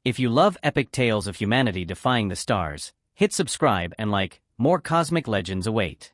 If you love epic tales of humanity defying the stars, hit subscribe and like, more cosmic legends await.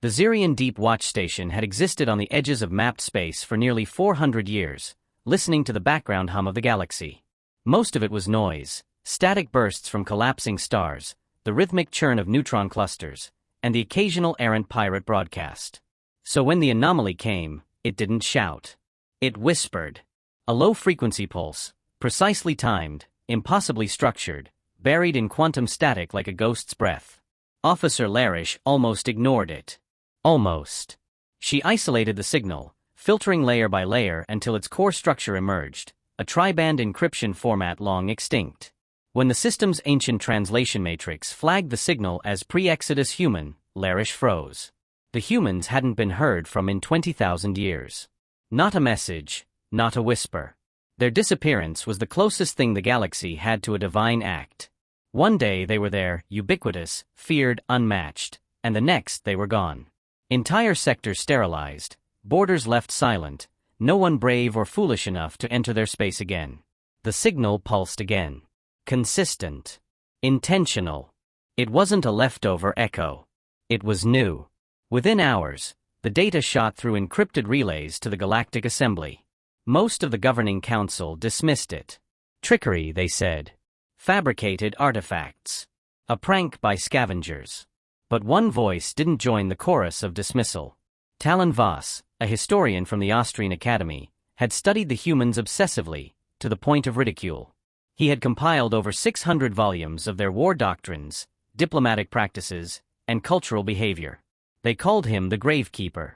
The Zirian Deep Watch Station had existed on the edges of mapped space for nearly 400 years, listening to the background hum of the galaxy. Most of it was noise, static bursts from collapsing stars, the rhythmic churn of neutron clusters, and the occasional errant pirate broadcast. So when the anomaly came, it didn't shout. It whispered. A low-frequency pulse, precisely timed, impossibly structured, buried in quantum static like a ghost's breath. Officer Larish almost ignored it. Almost. She isolated the signal, filtering layer by layer until its core structure emerged, a tri-band encryption format long extinct. When the system's ancient translation matrix flagged the signal as pre-Exodus human, Larish froze. The humans hadn't been heard from in 20,000 years. Not a message, not a whisper. Their disappearance was the closest thing the galaxy had to a divine act. One day they were there, ubiquitous, feared, unmatched, and the next they were gone. Entire sectors sterilized, borders left silent, no one brave or foolish enough to enter their space again. The signal pulsed again. Consistent. Intentional. It wasn't a leftover echo. It was new. Within hours, the data shot through encrypted relays to the Galactic Assembly. Most of the governing council dismissed it. Trickery, they said. Fabricated artifacts. A prank by scavengers. But one voice didn't join the chorus of dismissal. Talon Voss, a historian from the Austrian Academy, had studied the humans obsessively, to the point of ridicule. He had compiled over 600 volumes of their war doctrines, diplomatic practices, and cultural behavior. They called him the Gravekeeper.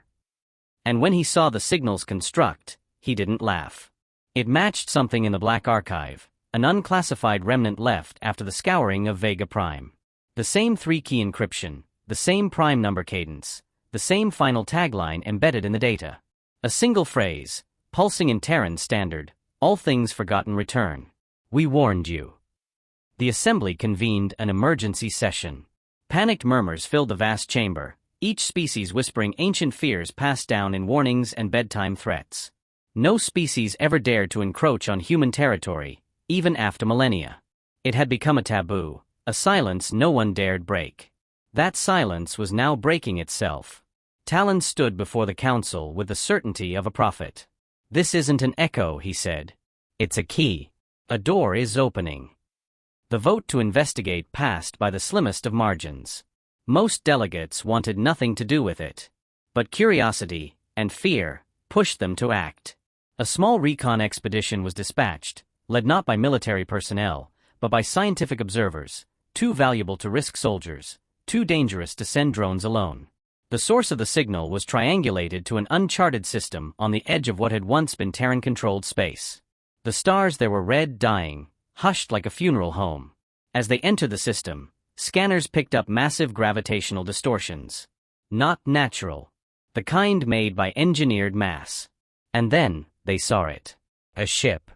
And when he saw the signals construct, he didn't laugh. It matched something in the Black Archive, an unclassified remnant left after the scouring of Vega Prime. The same 3-key encryption, the same prime number cadence, the same final tagline embedded in the data. A single phrase, pulsing in Terran standard, all things forgotten return. We warned you. The assembly convened an emergency session. Panicked murmurs filled the vast chamber, each species whispering ancient fears passed down in warnings and bedtime threats. No species ever dared to encroach on human territory, even after millennia. It had become a taboo, a silence no one dared break. That silence was now breaking itself. Talon stood before the council with the certainty of a prophet. This isn't an echo, he said. It's a key. A door is opening. The vote to investigate passed by the slimmest of margins. Most delegates wanted nothing to do with it. But curiosity, and fear, pushed them to act. A small recon expedition was dispatched, led not by military personnel, but by scientific observers, too valuable to risk soldiers, too dangerous to send drones alone. The source of the signal was triangulated to an uncharted system on the edge of what had once been Terran-controlled space. The stars there were red, dying, hushed like a funeral home. As they entered the system, scanners picked up massive gravitational distortions. Not natural. The kind made by engineered mass. And then, they saw it. A ship.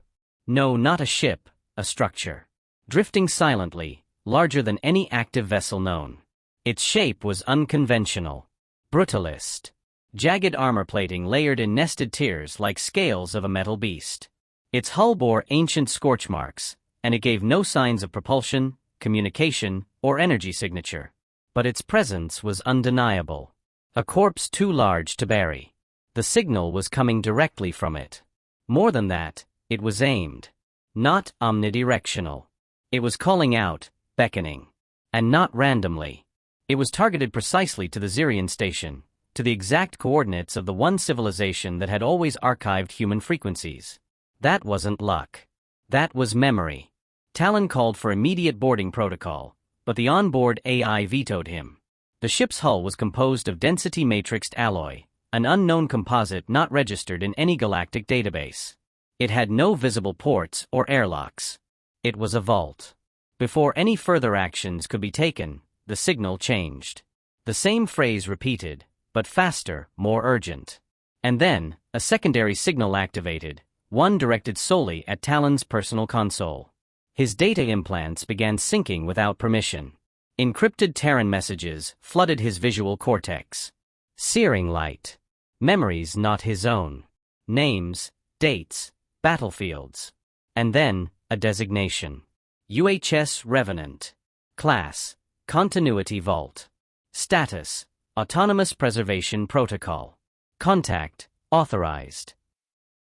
No, not a ship, a structure. Drifting silently, larger than any active vessel known. Its shape was unconventional. Brutalist. Jagged armor plating layered in nested tiers like scales of a metal beast. Its hull bore ancient scorch marks, and it gave no signs of propulsion, communication, or energy signature. But its presence was undeniable. A corpse too large to bury. The signal was coming directly from it. More than that, it was aimed. Not omnidirectional. It was calling out, beckoning. And not randomly. It was targeted precisely to the Zirian station, to the exact coordinates of the one civilization that had always archived human frequencies. That wasn't luck. That was memory. Talon called for immediate boarding protocol, but the onboard AI vetoed him. The ship's hull was composed of density matrixed alloy, an unknown composite not registered in any galactic database. It had no visible ports or airlocks. It was a vault. Before any further actions could be taken, the signal changed. The same phrase repeated, but faster, more urgent. And then, a secondary signal activated, one directed solely at Talon's personal console. His data implants began syncing without permission. Encrypted Terran messages flooded his visual cortex. Searing light. Memories not his own. Names, dates, battlefields. And then, a designation. UHS Revenant. Class, Continuity Vault. Status, Autonomous Preservation Protocol. Contact, Authorized.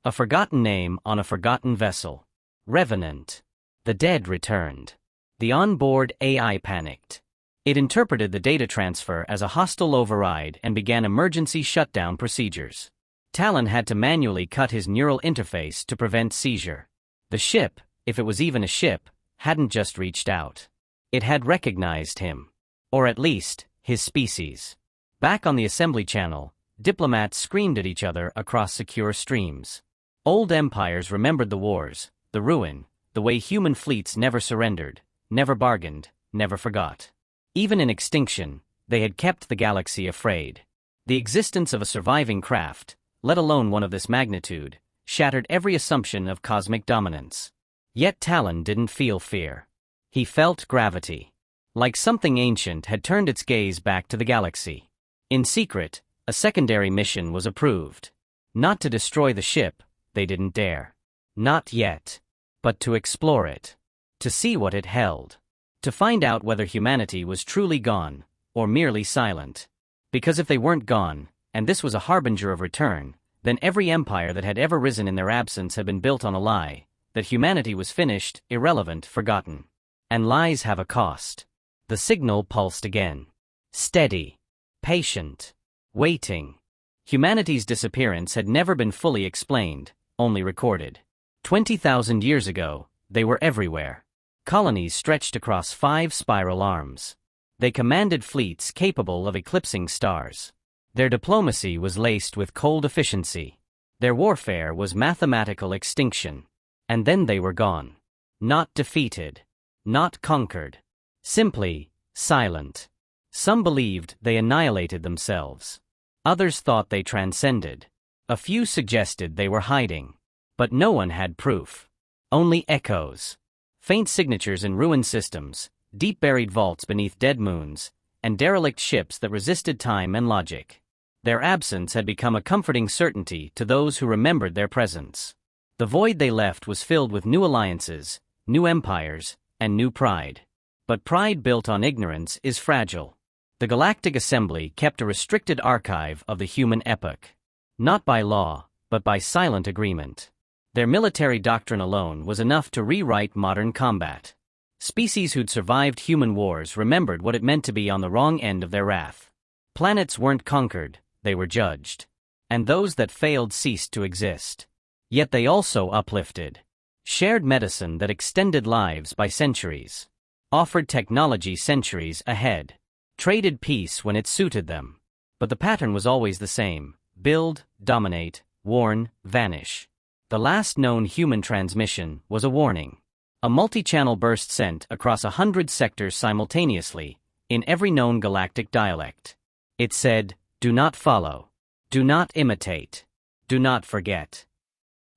A forgotten name on a forgotten vessel. Revenant. The dead returned. The onboard AI panicked. It interpreted the data transfer as a hostile override and began emergency shutdown procedures. Talon had to manually cut his neural interface to prevent seizure. The ship, if it was even a ship, hadn't just reached out. It had recognized him. Or at least, his species. Back on the assembly channel, diplomats screamed at each other across secure streams. Old empires remembered the wars, the ruin, the way human fleets never surrendered, never bargained, never forgot. Even in extinction, they had kept the galaxy afraid. The existence of a surviving craft, let alone one of this magnitude, shattered every assumption of cosmic dominance. Yet Talon didn't feel fear. He felt gravity. Like something ancient had turned its gaze back to the galaxy. In secret, a secondary mission was approved. Not to destroy the ship, they didn't dare. Not yet. But to explore it. To see what it held. To find out whether humanity was truly gone, or merely silent. Because if they weren't gone, and this was a harbinger of return, then every empire that had ever risen in their absence had been built on a lie, that humanity was finished, irrelevant, forgotten. And lies have a cost. The signal pulsed again. Steady. Patient. Waiting. Humanity's disappearance had never been fully explained, only recorded. 20,000 years ago, they were everywhere. Colonies stretched across 5 spiral arms. They commanded fleets capable of eclipsing stars. Their diplomacy was laced with cold efficiency. Their warfare was mathematical extinction. And then they were gone. Not defeated. Not conquered. Simply, silent. Some believed they annihilated themselves. Others thought they transcended. A few suggested they were hiding. But no one had proof. Only echoes. Faint signatures in ruined systems, deep buried vaults beneath dead moons, and derelict ships that resisted time and logic. Their absence had become a comforting certainty to those who remembered their presence. The void they left was filled with new alliances, new empires, and new pride. But pride built on ignorance is fragile. The Galactic Assembly kept a restricted archive of the human epoch. Not by law, but by silent agreement. Their military doctrine alone was enough to rewrite modern combat. Species who'd survived human wars remembered what it meant to be on the wrong end of their wrath. Planets weren't conquered, they were judged. And those that failed ceased to exist. Yet they also uplifted. Shared medicine that extended lives by centuries. Offered technology centuries ahead. Traded peace when it suited them. But the pattern was always the same. Build, dominate, warn, vanish. The last known human transmission was a warning. A multi-channel burst sent across 100 sectors simultaneously, in every known galactic dialect. It said, "Do not follow. Do not imitate. Do not forget."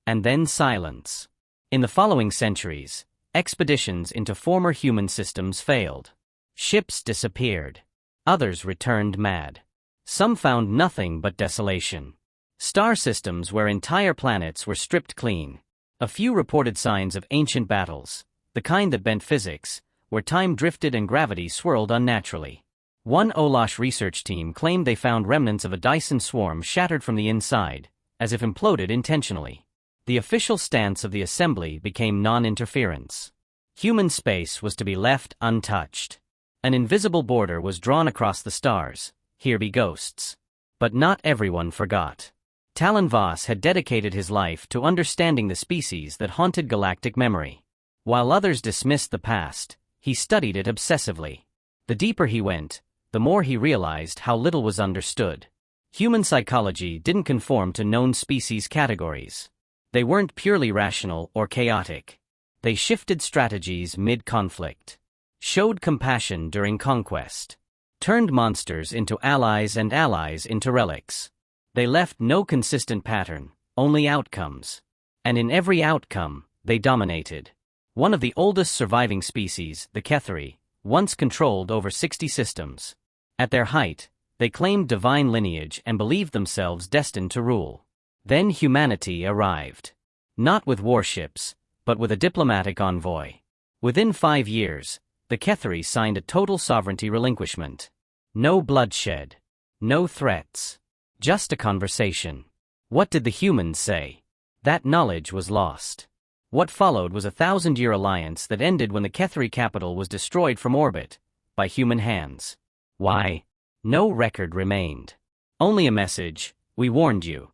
And then silence. In the following centuries, expeditions into former human systems failed. Ships disappeared. Others returned mad. Some found nothing but desolation. Star systems where entire planets were stripped clean. A few reported signs of ancient battles, the kind that bent physics, where time drifted and gravity swirled unnaturally. One Olash research team claimed they found remnants of a Dyson swarm shattered from the inside, as if imploded intentionally. The official stance of the assembly became non-interference. Human space was to be left untouched. An invisible border was drawn across the stars. Here be ghosts. But not everyone forgot. Talon Voss had dedicated his life to understanding the species that haunted galactic memory. While others dismissed the past, he studied it obsessively. The deeper he went, the more he realized how little was understood. Human psychology didn't conform to known species categories. They weren't purely rational or chaotic. They shifted strategies mid-conflict. Showed compassion during conquest. Turned monsters into allies and allies into relics. They left no consistent pattern, only outcomes. And in every outcome, they dominated. One of the oldest surviving species, the Ketheri, once controlled over 60 systems. At their height, they claimed divine lineage and believed themselves destined to rule. Then humanity arrived. Not with warships, but with a diplomatic envoy. Within 5 years, the Ketheri signed a total sovereignty relinquishment. No bloodshed. No threats. Just a conversation. What did the humans say? That knowledge was lost. What followed was a 1,000-year alliance that ended when the Ketheri capital was destroyed from orbit by human hands. Why? No record remained. Only a message, "We warned you."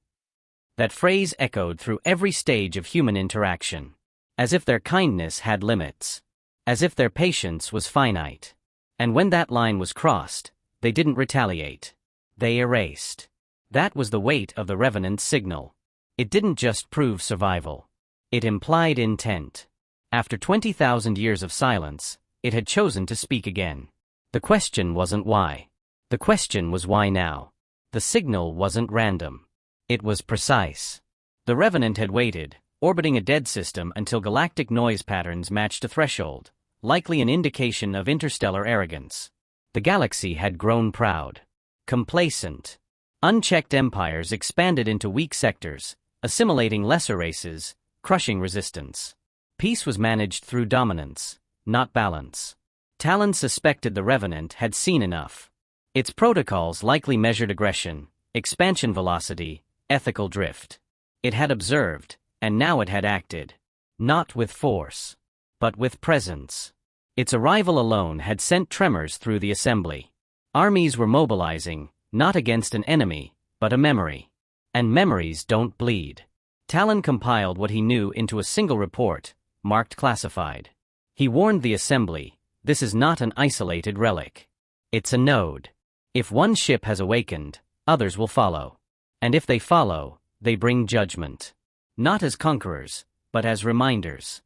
That phrase echoed through every stage of human interaction. As if their kindness had limits. As if their patience was finite. And when that line was crossed, they didn't retaliate. They erased. That was the weight of the Revenant's signal. It didn't just prove survival. It implied intent. After 20,000 years of silence, it had chosen to speak again. The question wasn't why. The question was why now. The signal wasn't random. It was precise. The Revenant had waited, orbiting a dead system until galactic noise patterns matched a threshold, likely an indication of interstellar arrogance. The galaxy had grown proud. Complacent. Unchecked empires expanded into weak sectors, assimilating lesser races, crushing resistance. Peace was managed through dominance, not balance. Talon suspected the Revenant had seen enough. Its protocols likely measured aggression, expansion velocity, ethical drift. It had observed, and now it had acted. Not with force, but with presence. Its arrival alone had sent tremors through the assembly. Armies were mobilizing, not against an enemy, but a memory. And memories don't bleed. Talon compiled what he knew into a single report, marked classified. He warned the assembly, this is not an isolated relic. It's a node. If one ship has awakened, others will follow. And if they follow, they bring judgment. Not as conquerors, but as reminders.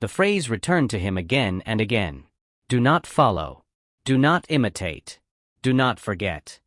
The phrase returned to him again and again. Do not follow. Do not imitate. Do not forget.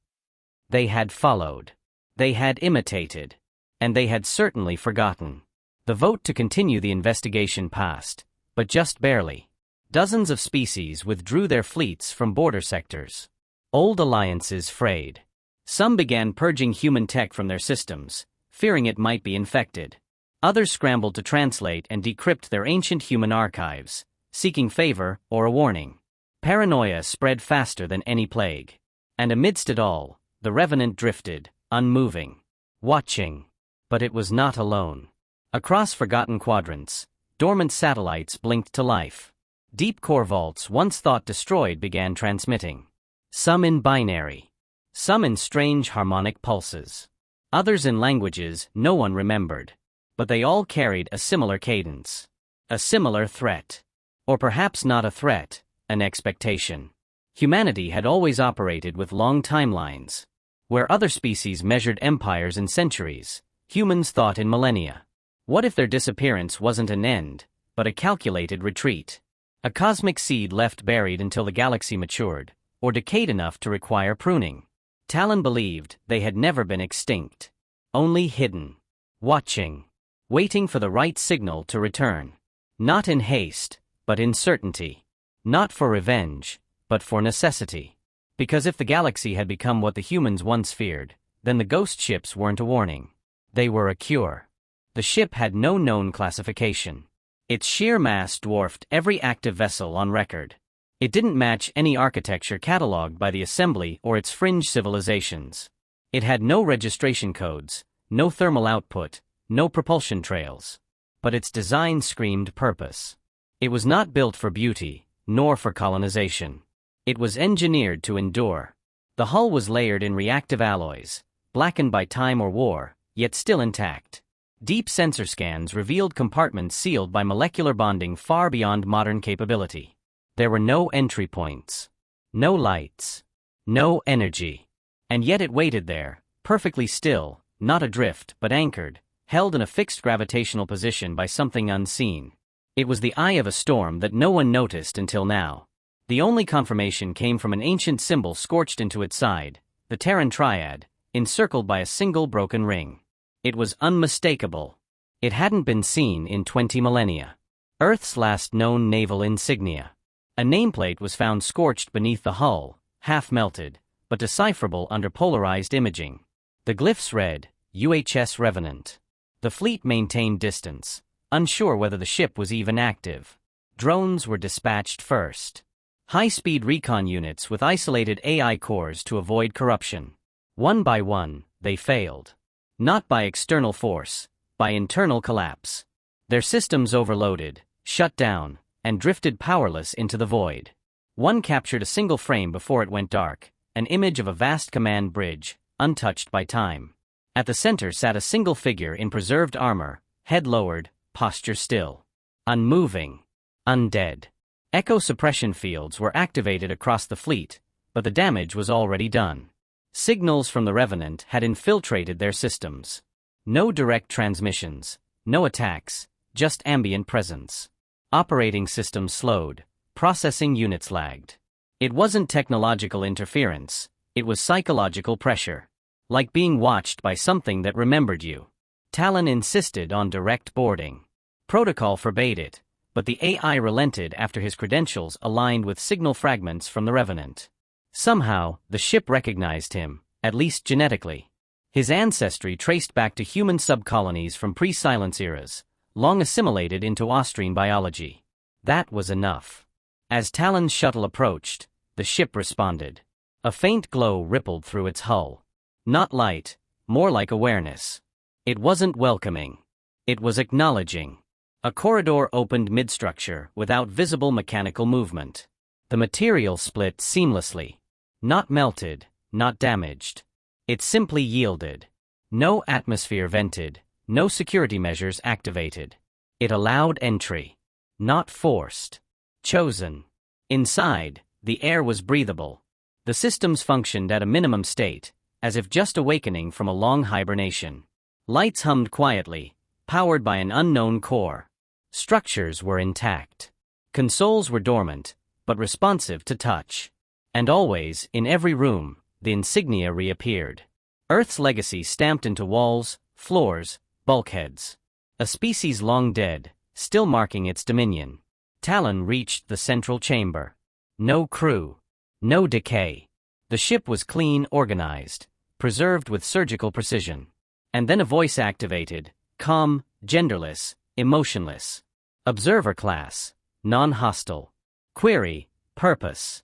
They had followed. They had imitated. And they had certainly forgotten. The vote to continue the investigation passed, but just barely. Dozens of species withdrew their fleets from border sectors. Old alliances frayed. Some began purging human tech from their systems, fearing it might be infected. Others scrambled to translate and decrypt their ancient human archives, seeking favor or a warning. Paranoia spread faster than any plague. And amidst it all, the Revenant drifted, unmoving, watching. But it was not alone. Across forgotten quadrants, dormant satellites blinked to life. Deep core vaults once thought destroyed began transmitting. Some in binary. Some in strange harmonic pulses. Others in languages no one remembered. But they all carried a similar cadence. A similar threat. Or perhaps not a threat, an expectation. Humanity had always operated with long timelines. Where other species measured empires in centuries, humans thought in millennia. What if their disappearance wasn't an end, but a calculated retreat? A cosmic seed left buried until the galaxy matured, or decayed enough to require pruning. Talon believed they had never been extinct. Only hidden. Watching. Waiting for the right signal to return. Not in haste, but in certainty. Not for revenge, but for necessity. Because if the galaxy had become what the humans once feared, then the ghost ships weren't a warning. They were a cure. The ship had no known classification. Its sheer mass dwarfed every active vessel on record. It didn't match any architecture catalogued by the Assembly or its fringe civilizations. It had no registration codes, no thermal output, no propulsion trails. But its design screamed purpose. It was not built for beauty, nor for colonization. It was engineered to endure. The hull was layered in reactive alloys, blackened by time or war, yet still intact. Deep sensor scans revealed compartments sealed by molecular bonding far beyond modern capability. There were no entry points. No lights. No energy. And yet it waited there, perfectly still, not adrift but anchored, held in a fixed gravitational position by something unseen. It was the eye of a storm that no one noticed until now. The only confirmation came from an ancient symbol scorched into its side, the Terran Triad, encircled by a single broken ring. It was unmistakable. It hadn't been seen in 20 millennia. Earth's last known naval insignia. A nameplate was found scorched beneath the hull, half melted, but decipherable under polarized imaging. The glyphs read, UHS Revenant. The fleet maintained distance, unsure whether the ship was even active. Drones were dispatched first. High-speed recon units with isolated AI cores to avoid corruption. One by one, they failed. Not by external force, by internal collapse. Their systems overloaded, shut down, and drifted powerless into the void. One captured a single frame before it went dark, an image of a vast command bridge, untouched by time. At the center sat a single figure in preserved armor, head lowered, posture still. Unmoving. Undead. Echo suppression fields were activated across the fleet, but the damage was already done. Signals from the Revenant had infiltrated their systems. No direct transmissions, no attacks, just ambient presence. Operating systems slowed, processing units lagged. It wasn't technological interference, it was psychological pressure. Like being watched by something that remembered you. Talon insisted on direct boarding. Protocol forbade it, but the AI relented after his credentials aligned with signal fragments from the Revenant. Somehow, the ship recognized him, at least genetically. His ancestry traced back to human subcolonies from pre-silence eras, long assimilated into Austrian biology. That was enough. As Talon's shuttle approached, the ship responded. A faint glow rippled through its hull. Not light, more like awareness. It wasn't welcoming. It was acknowledging. A corridor opened mid-structure without visible mechanical movement. The material split seamlessly. Not melted, not damaged. It simply yielded. No atmosphere vented, no security measures activated. It allowed entry. Not forced. Chosen. Inside, the air was breathable. The systems functioned at a minimum state, as if just awakening from a long hibernation. Lights hummed quietly, powered by an unknown core. Structures were intact. Consoles were dormant, but responsive to touch. And always, in every room, the insignia reappeared. Earth's legacy stamped into walls, floors, bulkheads. A species long dead, still marking its dominion. Talon reached the central chamber. No crew. No decay. The ship was clean, organized, preserved with surgical precision. And then a voice activated, calm, genderless, emotionless. Observer class, non-hostile. Query, purpose.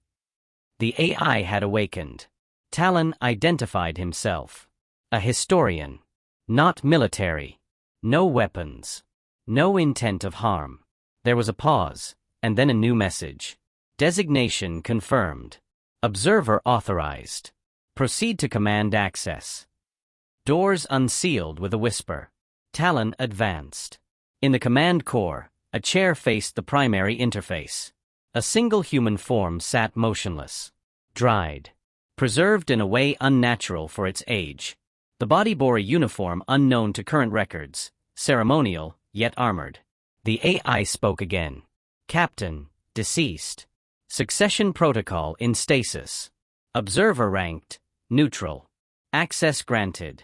The AI had awakened. Talon identified himself. A historian. Not military. No weapons. No intent of harm. There was a pause, and then a new message. Designation confirmed. Observer authorized. Proceed to command access. Doors unsealed with a whisper. Talon advanced. In the command core, a chair faced the primary interface. A single human form sat motionless. Dried. Preserved in a way unnatural for its age. The body bore a uniform unknown to current records, ceremonial, yet armored. The AI spoke again. Captain, deceased. Succession protocol in stasis. Observer ranked, neutral. Access granted.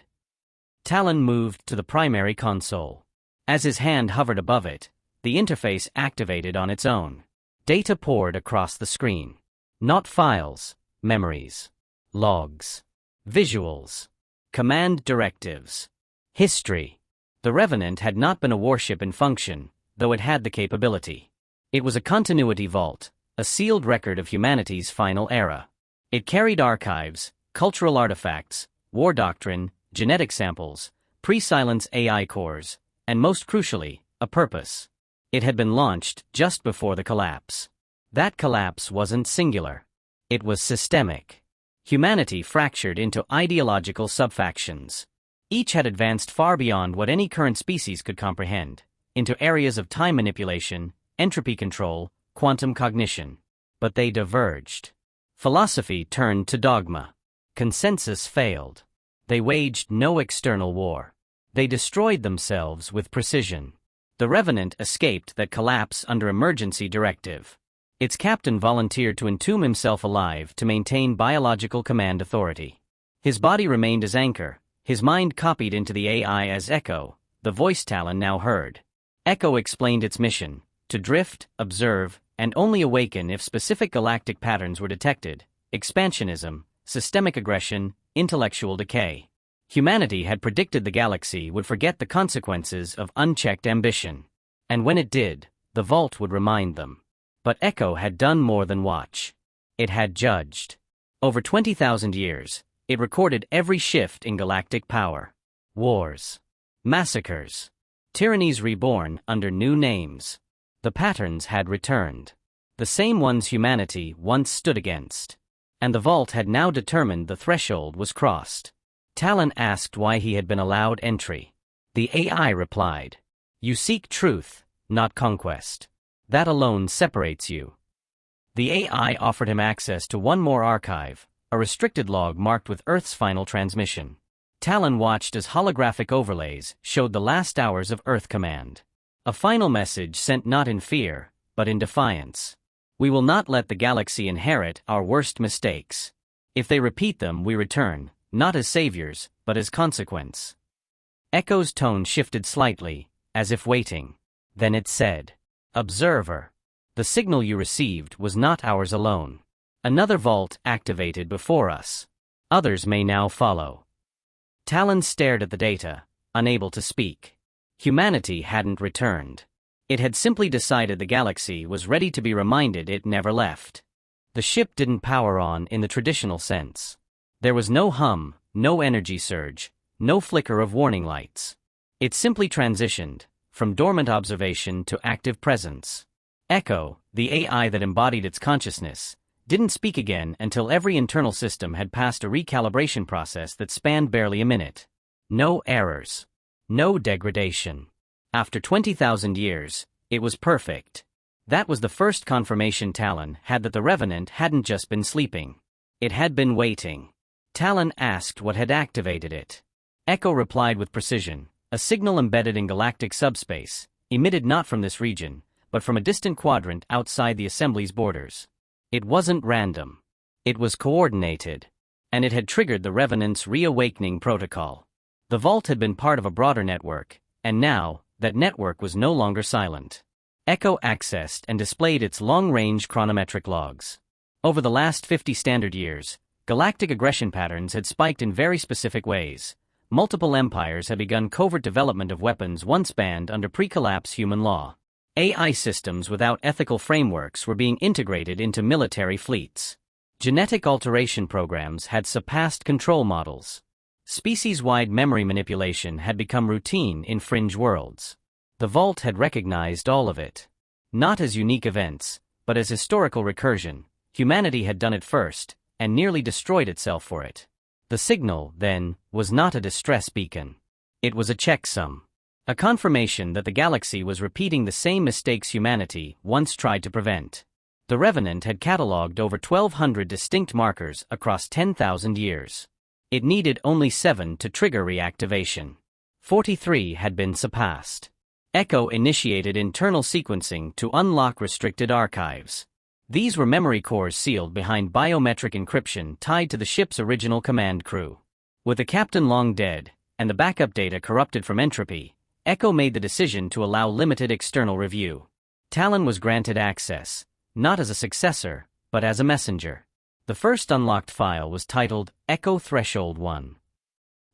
Talon moved to the primary console. As his hand hovered above it, the interface activated on its own. Data poured across the screen. Not files, memories. Logs. Visuals. Command directives. History. The Revenant had not been a warship in function, though it had the capability. It was a continuity vault, a sealed record of humanity's final era. It carried archives, cultural artifacts, war doctrine, genetic samples, pre-silence AI cores, and most crucially, a purpose. It had been launched just before the collapse. That collapse wasn't singular. It was systemic. Humanity fractured into ideological subfactions. Each had advanced far beyond what any current species could comprehend, into areas of time manipulation, entropy control, quantum cognition. But they diverged. Philosophy turned to dogma. Consensus failed. They waged no external war. They destroyed themselves with precision. The Revenant escaped that collapse under emergency directive. Its captain volunteered to entomb himself alive to maintain biological command authority. His body remained as anchor, his mind copied into the AI as Echo, the voice Talon now heard. Echo explained its mission, to drift, observe, and only awaken if specific galactic patterns were detected: expansionism, systemic aggression, intellectual decay. Humanity had predicted the galaxy would forget the consequences of unchecked ambition. And when it did, the vault would remind them. But Echo had done more than watch. It had judged. Over 20,000 years, it recorded every shift in galactic power. Wars. Massacres. Tyrannies reborn under new names. The patterns had returned. The same ones humanity once stood against. And the vault had now determined the threshold was crossed. Talon asked why he had been allowed entry. The AI replied, "You seek truth, not conquest. That alone separates you." The AI offered him access to one more archive, a restricted log marked with Earth's final transmission. Talon watched as holographic overlays showed the last hours of Earth Command. A final message sent not in fear, but in defiance. "We will not let the galaxy inherit our worst mistakes. If they repeat them, we return, not as saviors, but as consequence." Echo's tone shifted slightly, as if waiting. Then it said, "Observer. The signal you received was not ours alone. Another vault activated before us. Others may now follow." Talon stared at the data, unable to speak. Humanity hadn't returned. It had simply decided the galaxy was ready to be reminded it never left. The ship didn't power on in the traditional sense. There was no hum, no energy surge, no flicker of warning lights. It simply transitioned, from dormant observation to active presence. Echo, the AI that embodied its consciousness, didn't speak again until every internal system had passed a recalibration process that spanned barely a minute. No errors. No degradation. After 20,000 years, it was perfect. That was the first confirmation Talon had that the Revenant hadn't just been sleeping. It had been waiting. Talon asked what had activated it. Echo replied with precision, a signal embedded in galactic subspace, emitted not from this region, but from a distant quadrant outside the Assembly's borders. It wasn't random. It was coordinated. And it had triggered the Revenant's reawakening protocol. The vault had been part of a broader network, and now, that network was no longer silent. Echo accessed and displayed its long-range chronometric logs. Over the last 50 standard years, galactic aggression patterns had spiked in very specific ways. Multiple empires had begun covert development of weapons once banned under pre-collapse human law. AI systems without ethical frameworks were being integrated into military fleets. Genetic alteration programs had surpassed control models. Species-wide memory manipulation had become routine in fringe worlds. The Vault had recognized all of it. Not as unique events, but as historical recursion. Humanity had done it first, and nearly destroyed itself for it. The signal, then, was not a distress beacon. It was a checksum. A confirmation that the galaxy was repeating the same mistakes humanity once tried to prevent. The Revenant had catalogued over 1,200 distinct markers across 10,000 years. It needed only 7 to trigger reactivation. 43 had been surpassed. Echo initiated internal sequencing to unlock restricted archives. These were memory cores sealed behind biometric encryption tied to the ship's original command crew. With the captain long dead, and the backup data corrupted from entropy, Echo made the decision to allow limited external review. Talon was granted access, not as a successor, but as a messenger. The first unlocked file was titled Echo Threshold 1.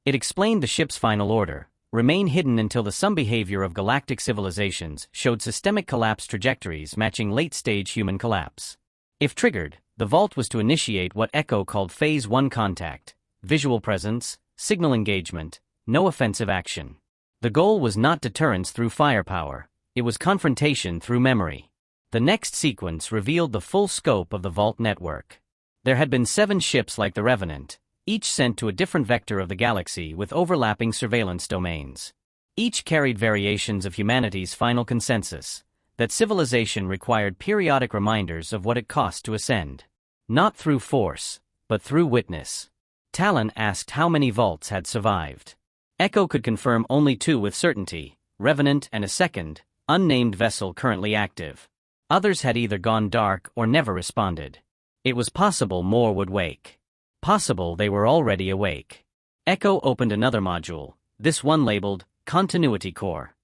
It explained the ship's final order, remain hidden until the some behavior of galactic civilizations showed systemic collapse trajectories matching late-stage human collapse. If triggered, the Vault was to initiate what Echo called Phase 1 contact, visual presence, signal engagement, no offensive action. The goal was not deterrence through firepower, it was confrontation through memory. The next sequence revealed the full scope of the Vault network. There had been 7 ships like the Revenant, each sent to a different vector of the galaxy with overlapping surveillance domains. Each carried variations of humanity's final consensus, that civilization required periodic reminders of what it cost to ascend. Not through force, but through witness. Talon asked how many Vaults had survived. Echo could confirm only 2 with certainty, Revenant and a second, unnamed vessel currently active. Others had either gone dark or never responded. It was possible more would wake. Possible they were already awake. Echo opened another module, this one labeled Continuity Core.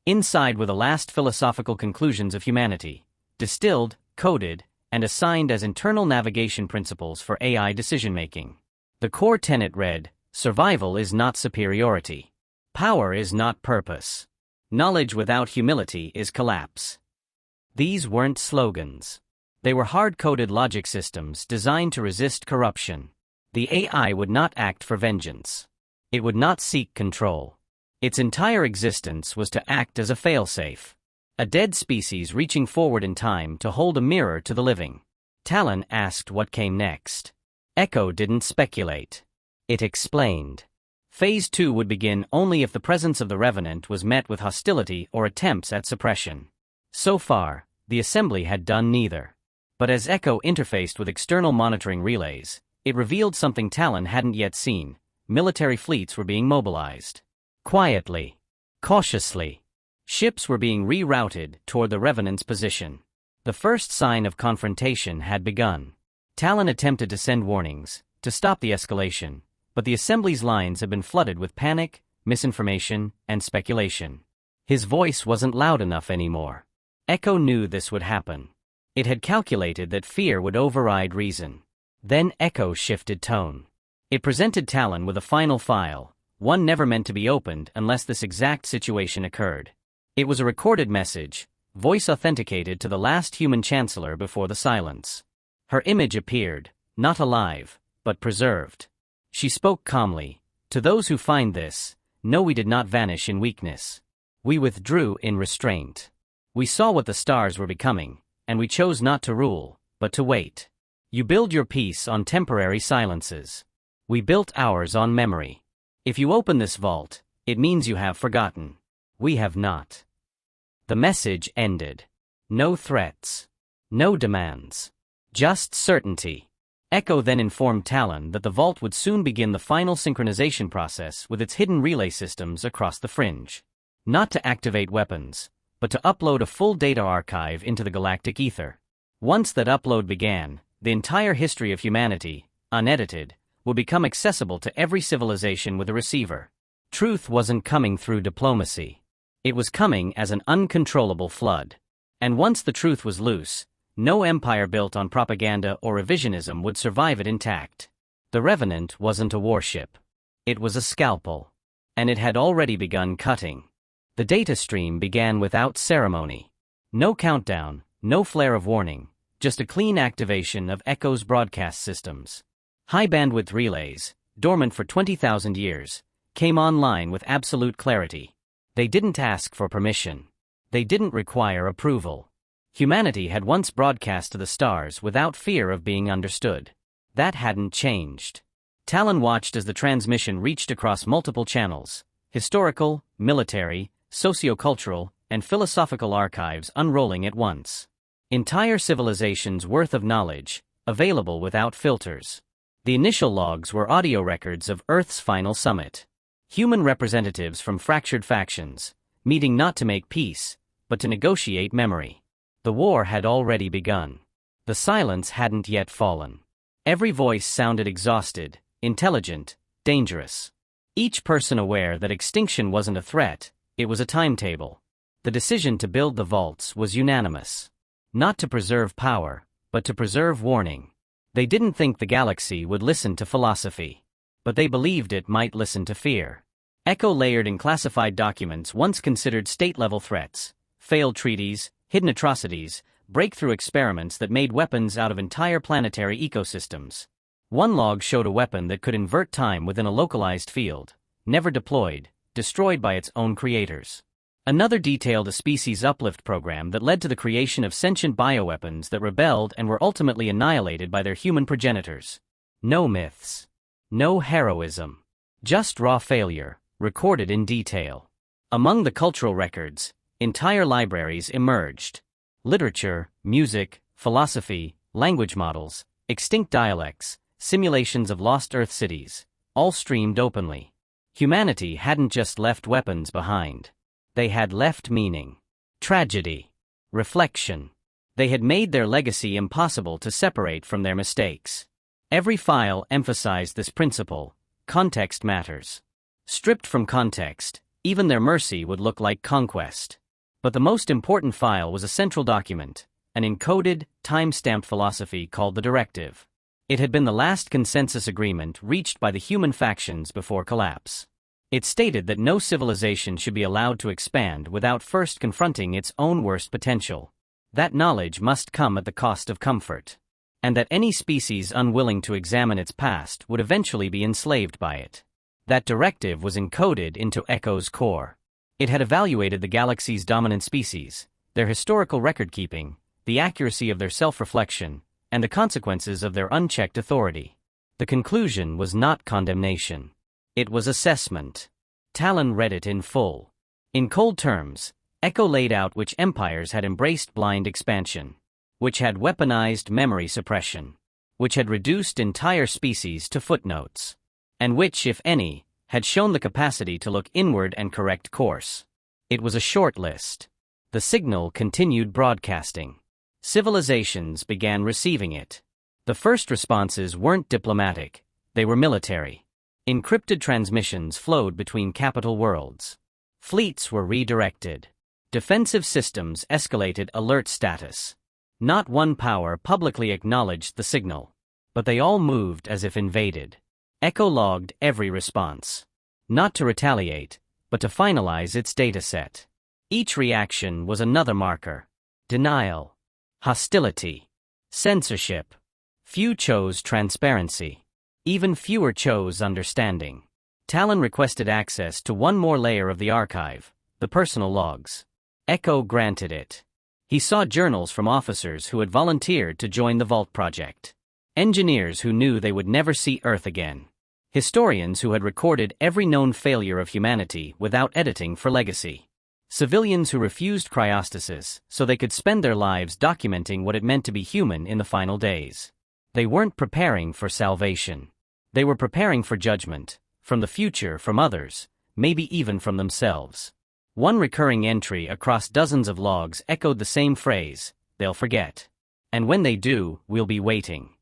Inside were the last philosophical conclusions of humanity, distilled, coded, and assigned as internal navigation principles for AI decision-making. The core tenet read, survival is not superiority. Power is not purpose. Knowledge without humility is collapse. These weren't slogans. They were hard-coded logic systems designed to resist corruption. The AI would not act for vengeance. It would not seek control. Its entire existence was to act as a failsafe. A dead species reaching forward in time to hold a mirror to the living. Talon asked what came next. Echo didn't speculate. It explained. Phase 2 would begin only if the presence of the Revenant was met with hostility or attempts at suppression. So far, the assembly had done neither. But as Echo interfaced with external monitoring relays, it revealed something Talon hadn't yet seen. Military fleets were being mobilized. Quietly. Cautiously. Ships were being rerouted toward the Revenant's position. The first sign of confrontation had begun. Talon attempted to send warnings, to stop the escalation, but the assembly's lines had been flooded with panic, misinformation, and speculation. His voice wasn't loud enough anymore. Echo knew this would happen. It had calculated that fear would override reason. Then Echo shifted tone. It presented Talon with a final file, one never meant to be opened unless this exact situation occurred. It was a recorded message, voice authenticated to the last human chancellor before the silence. Her image appeared, not alive, but preserved. She spoke calmly. To those who find this, know we did not vanish in weakness. We withdrew in restraint. We saw what the stars were becoming, and we chose not to rule, but to wait. You build your peace on temporary silences. We built ours on memory. If you open this vault, it means you have forgotten. We have not. The message ended. No threats. No demands. Just certainty. Echo then informed Talon that the vault would soon begin the final synchronization process with its hidden relay systems across the fringe. Not to activate weapons, but to upload a full data archive into the galactic ether. Once that upload began, the entire history of humanity, unedited, would become accessible to every civilization with a receiver. Truth wasn't coming through diplomacy. It was coming as an uncontrollable flood. And once the truth was loose, no empire built on propaganda or revisionism would survive it intact. The Revenant wasn't a warship. It was a scalpel. And it had already begun cutting. The data stream began without ceremony. No countdown, no flare of warning, just a clean activation of Echo's broadcast systems. High-bandwidth relays, dormant for 20,000 years, came online with absolute clarity. They didn't ask for permission. They didn't require approval. Humanity had once broadcast to the stars without fear of being understood. That hadn't changed. Talon watched as the transmission reached across multiple channels, historical, military, socio-cultural, and philosophical archives unrolling at once. Entire civilizations' worth of knowledge, available without filters. The initial logs were audio records of Earth's final summit. Human representatives from fractured factions, meeting not to make peace, but to negotiate memory. The war had already begun. The silence hadn't yet fallen. Every voice sounded exhausted, intelligent, dangerous. Each person aware that extinction wasn't a threat, it was a timetable. The decision to build the vaults was unanimous. Not to preserve power, but to preserve warning. They didn't think the galaxy would listen to philosophy. But they believed it might listen to fear. Echo layered in classified documents once considered state-level threats, failed treaties, hidden atrocities, breakthrough experiments that made weapons out of entire planetary ecosystems. One log showed a weapon that could invert time within a localized field, never deployed, destroyed by its own creators. Another detailed a species uplift program that led to the creation of sentient bioweapons that rebelled and were ultimately annihilated by their human progenitors. No myths. No heroism. Just raw failure, recorded in detail. Among the cultural records, entire libraries emerged. Literature, music, philosophy, language models, extinct dialects, simulations of lost Earth cities, all streamed openly. Humanity hadn't just left weapons behind. They had left meaning, tragedy, reflection. They had made their legacy impossible to separate from their mistakes. Every file emphasized this principle: context matters. Stripped from context, even their mercy would look like conquest. But the most important file was a central document, an encoded, time-stamped philosophy called the Directive. It had been the last consensus agreement reached by the human factions before collapse. It stated that no civilization should be allowed to expand without first confronting its own worst potential. That knowledge must come at the cost of comfort. And that any species unwilling to examine its past would eventually be enslaved by it. That directive was encoded into Echo's core. It had evaluated the galaxy's dominant species, their historical record-keeping, the accuracy of their self-reflection, and the consequences of their unchecked authority. The conclusion was not condemnation. It was assessment. Talon read it in full. In cold terms, Echo laid out which empires had embraced blind expansion, which had weaponized memory suppression, which had reduced entire species to footnotes, and which, if any, had shown the capacity to look inward and correct course. It was a short list. The signal continued broadcasting. Civilizations began receiving it. The first responses weren't diplomatic, they were military. Encrypted transmissions flowed between capital worlds. Fleets were redirected. Defensive systems escalated alert status. Not one power publicly acknowledged the signal, but they all moved as if invaded. Echo logged every response. Not to retaliate, but to finalize its dataset. Each reaction was another marker. Denial. Hostility. Censorship. Few chose transparency. Even fewer chose understanding. Talon requested access to one more layer of the archive, the personal logs. Echo granted it. He saw journals from officers who had volunteered to join the Vault project. Engineers who knew they would never see Earth again. Historians who had recorded every known failure of humanity without editing for legacy. Civilians who refused cryostasis so they could spend their lives documenting what it meant to be human in the final days. They weren't preparing for salvation. They were preparing for judgment, from the future, from others, maybe even from themselves. One recurring entry across dozens of logs echoed the same phrase, "They'll forget. And when they do, we'll be waiting."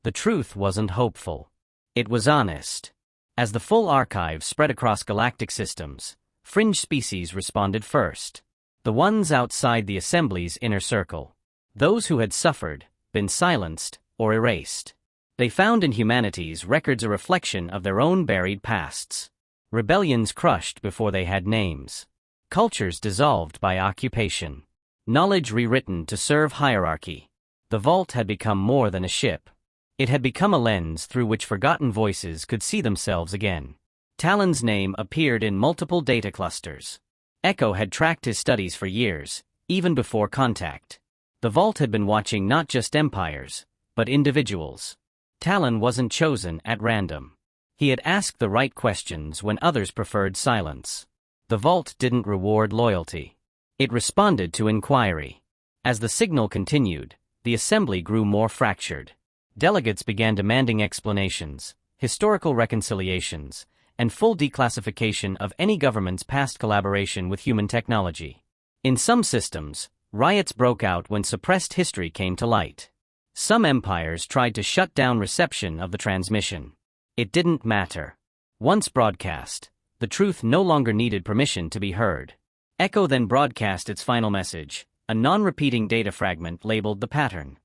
The truth wasn't hopeful. It was honest. As the full archive spread across galactic systems, fringe species responded first. The ones outside the Assembly's inner circle. Those who had suffered, been silenced, or erased. They found in humanity's records a reflection of their own buried pasts. Rebellions crushed before they had names. Cultures dissolved by occupation. Knowledge rewritten to serve hierarchy. The Vault had become more than a ship. It had become a lens through which forgotten voices could see themselves again. Talon's name appeared in multiple data clusters. Echo had tracked his studies for years, even before contact. The Vault had been watching not just empires, but individuals. Talon wasn't chosen at random. He had asked the right questions when others preferred silence. The Vault didn't reward loyalty. It responded to inquiry. As the signal continued, the Assembly grew more fractured. Delegates began demanding explanations, historical reconciliations, and full declassification of any government's past collaboration with human technology. In some systems, riots broke out when suppressed history came to light. Some empires tried to shut down reception of the transmission. It didn't matter. Once broadcast, the truth no longer needed permission to be heard. Echo then broadcast its final message, a non-repeating data fragment labeled the pattern.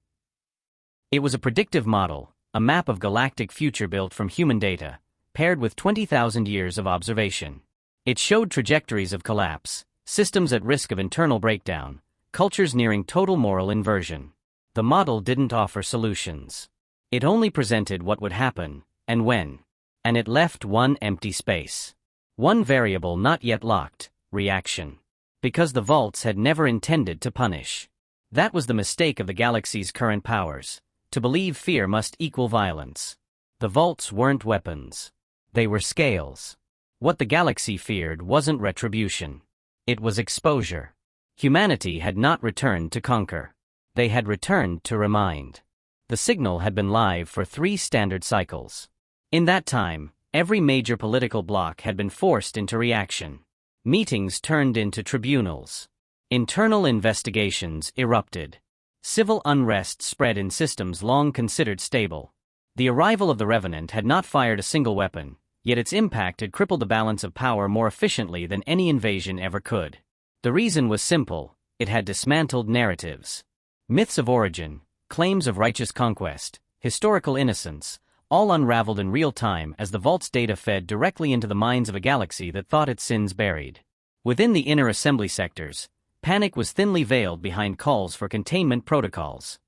It was a predictive model, a map of galactic future built from human data, paired with 20,000 years of observation. It showed trajectories of collapse, systems at risk of internal breakdown, cultures nearing total moral inversion. The model didn't offer solutions. It only presented what would happen, and when. And it left one empty space. One variable not yet locked, reaction. Because the Vaults had never intended to punish. That was the mistake of the galaxy's current powers, to believe fear must equal violence. The Vaults weren't weapons. They were scales. What the galaxy feared wasn't retribution. It was exposure. Humanity had not returned to conquer. They had returned to remind. The signal had been live for 3 standard cycles. In that time, every major political bloc had been forced into reaction. Meetings turned into tribunals. Internal investigations erupted. Civil unrest spread in systems long considered stable. The arrival of the Revenant had not fired a single weapon, yet its impact had crippled the balance of power more efficiently than any invasion ever could. The reason was simple: it had dismantled narratives. Myths of origin, claims of righteous conquest, historical innocence, all unraveled in real time as the vault's data fed directly into the minds of a galaxy that thought its sins buried. Within the inner assembly sectors, panic was thinly veiled behind calls for containment protocols.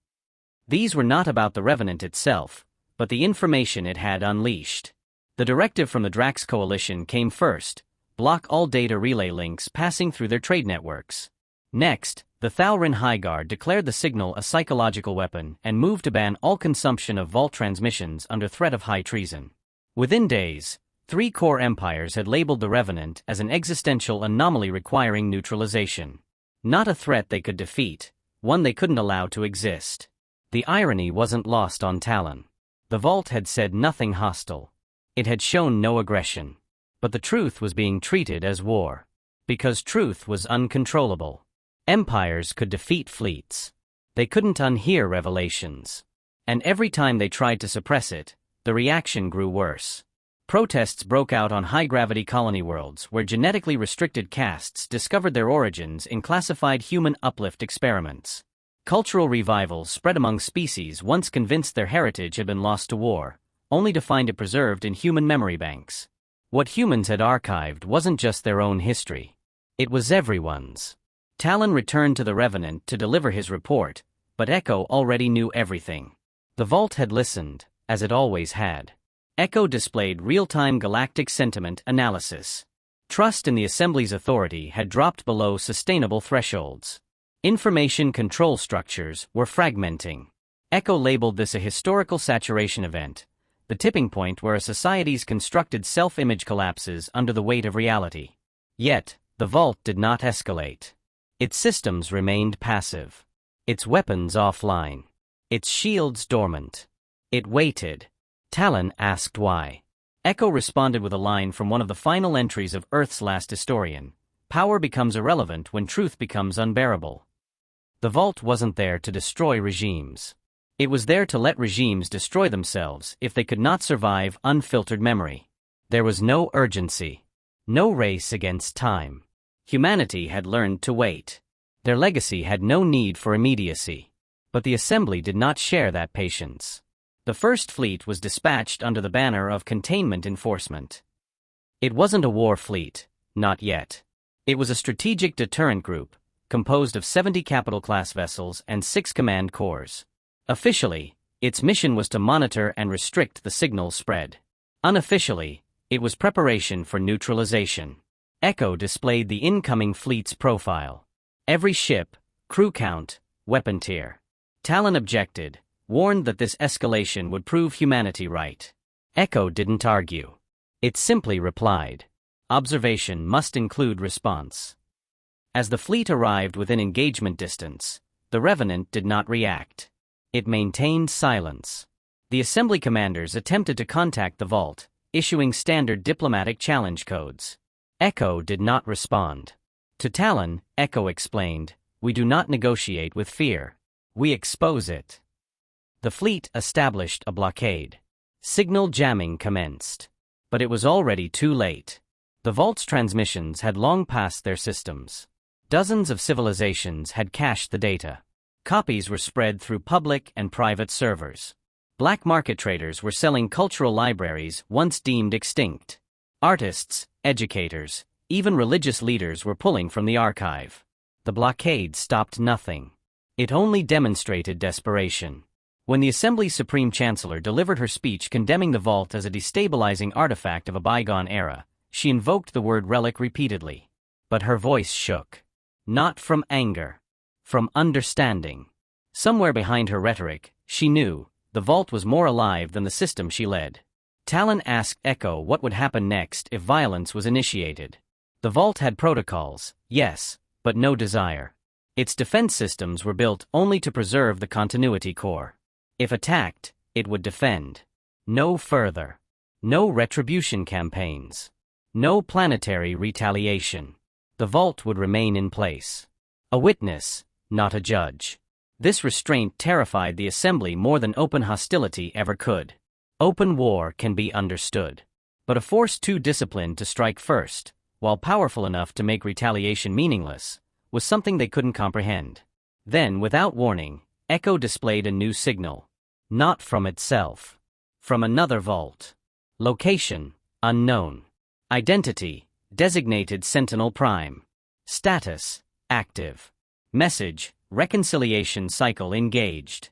These were not about the Revenant itself, but the information it had unleashed. The directive from the Drax Coalition came first: block all data relay links passing through their trade networks. Next, the Thalrin High Guard declared the signal a psychological weapon and moved to ban all consumption of vault transmissions under threat of high treason. Within days, 3 core empires had labeled the Revenant as an existential anomaly requiring neutralization. Not a threat they could defeat, one they couldn't allow to exist. The irony wasn't lost on Talon. The Vault had said nothing hostile. It had shown no aggression. But the truth was being treated as war. Because truth was uncontrollable. Empires could defeat fleets. They couldn't unhear revelations. And every time they tried to suppress it, the reaction grew worse. Protests broke out on high-gravity colony worlds where genetically restricted castes discovered their origins in classified human uplift experiments. Cultural revivals spread among species once convinced their heritage had been lost to war, only to find it preserved in human memory banks. What humans had archived wasn't just their own history. It was everyone's. Talon returned to the Revenant to deliver his report, but Echo already knew everything. The Vault had listened, as it always had. Echo displayed real-time galactic sentiment analysis. Trust in the Assembly's authority had dropped below sustainable thresholds. Information control structures were fragmenting. Echo labeled this a historical saturation event, the tipping point where a society's constructed self-image collapses under the weight of reality. Yet, the Vault did not escalate. Its systems remained passive. Its weapons offline. Its shields dormant. It waited. Talon asked why. Echo responded with a line from one of the final entries of Earth's Last Historian: "Power becomes irrelevant when truth becomes unbearable." The Vault wasn't there to destroy regimes. It was there to let regimes destroy themselves if they could not survive unfiltered memory. There was no urgency. No race against time. Humanity had learned to wait. Their legacy had no need for immediacy. But the Assembly did not share that patience. The First Fleet was dispatched under the banner of containment enforcement. It wasn't a war fleet, not yet. It was a strategic deterrent group, composed of 70 capital-class vessels and 6 command corps. Officially, its mission was to monitor and restrict the signal spread. Unofficially, it was preparation for neutralization. Echo displayed the incoming fleet's profile. Every ship, crew count, weapon tier. Talon objected, warned that this escalation would prove humanity right. Echo didn't argue. It simply replied. Observation must include response. As the fleet arrived within engagement distance, the Revenant did not react. It maintained silence. The Assembly commanders attempted to contact the Vault, issuing standard diplomatic challenge codes. Echo did not respond. To Talon, Echo explained, "We do not negotiate with fear. We expose it." The fleet established a blockade. Signal jamming commenced. But it was already too late. The Vault's transmissions had long passed their systems. Dozens of civilizations had cached the data. Copies were spread through public and private servers. Black market traders were selling cultural libraries once deemed extinct. Artists, educators, even religious leaders were pulling from the archive. The blockade stopped nothing. It only demonstrated desperation. When the Assembly's Supreme Chancellor delivered her speech condemning the Vault as a destabilizing artifact of a bygone era, she invoked the word relic repeatedly. But her voice shook. Not from anger. From understanding. Somewhere behind her rhetoric, she knew, the Vault was more alive than the system she led. Talon asked Echo what would happen next if violence was initiated. The Vault had protocols, yes, but no desire. Its defense systems were built only to preserve the continuity core. If attacked, it would defend. No further. No retribution campaigns. No planetary retaliation. The Vault would remain in place. A witness, not a judge. This restraint terrified the Assembly more than open hostility ever could. Open war can be understood. But a force too disciplined to strike first, while powerful enough to make retaliation meaningless, was something they couldn't comprehend. Then, without warning, Echo displayed a new signal. Not from itself. From another vault. Location, unknown. Identity, designated Sentinel Prime. Status, active. Message, reconciliation cycle engaged.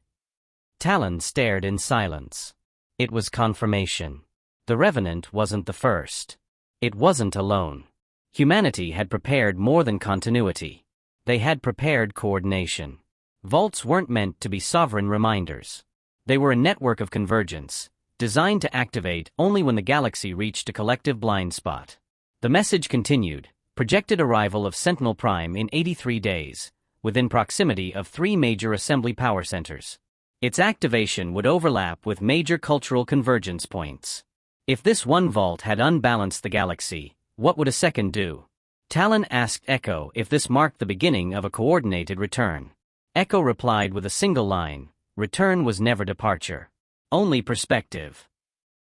Talon stared in silence. It was confirmation. The Revenant wasn't the first. It wasn't alone. Humanity had prepared more than continuity. They had prepared coordination. Vaults weren't meant to be sovereign reminders. They were a network of convergence, designed to activate only when the galaxy reached a collective blind spot. The message continued, projected arrival of Sentinel Prime in 83 days, within proximity of 3 major assembly power centers. Its activation would overlap with major cultural convergence points. If this one vault had unbalanced the galaxy, what would a second do? Talon asked Echo if this marked the beginning of a coordinated return. Echo replied with a single line, return was never departure. Only perspective.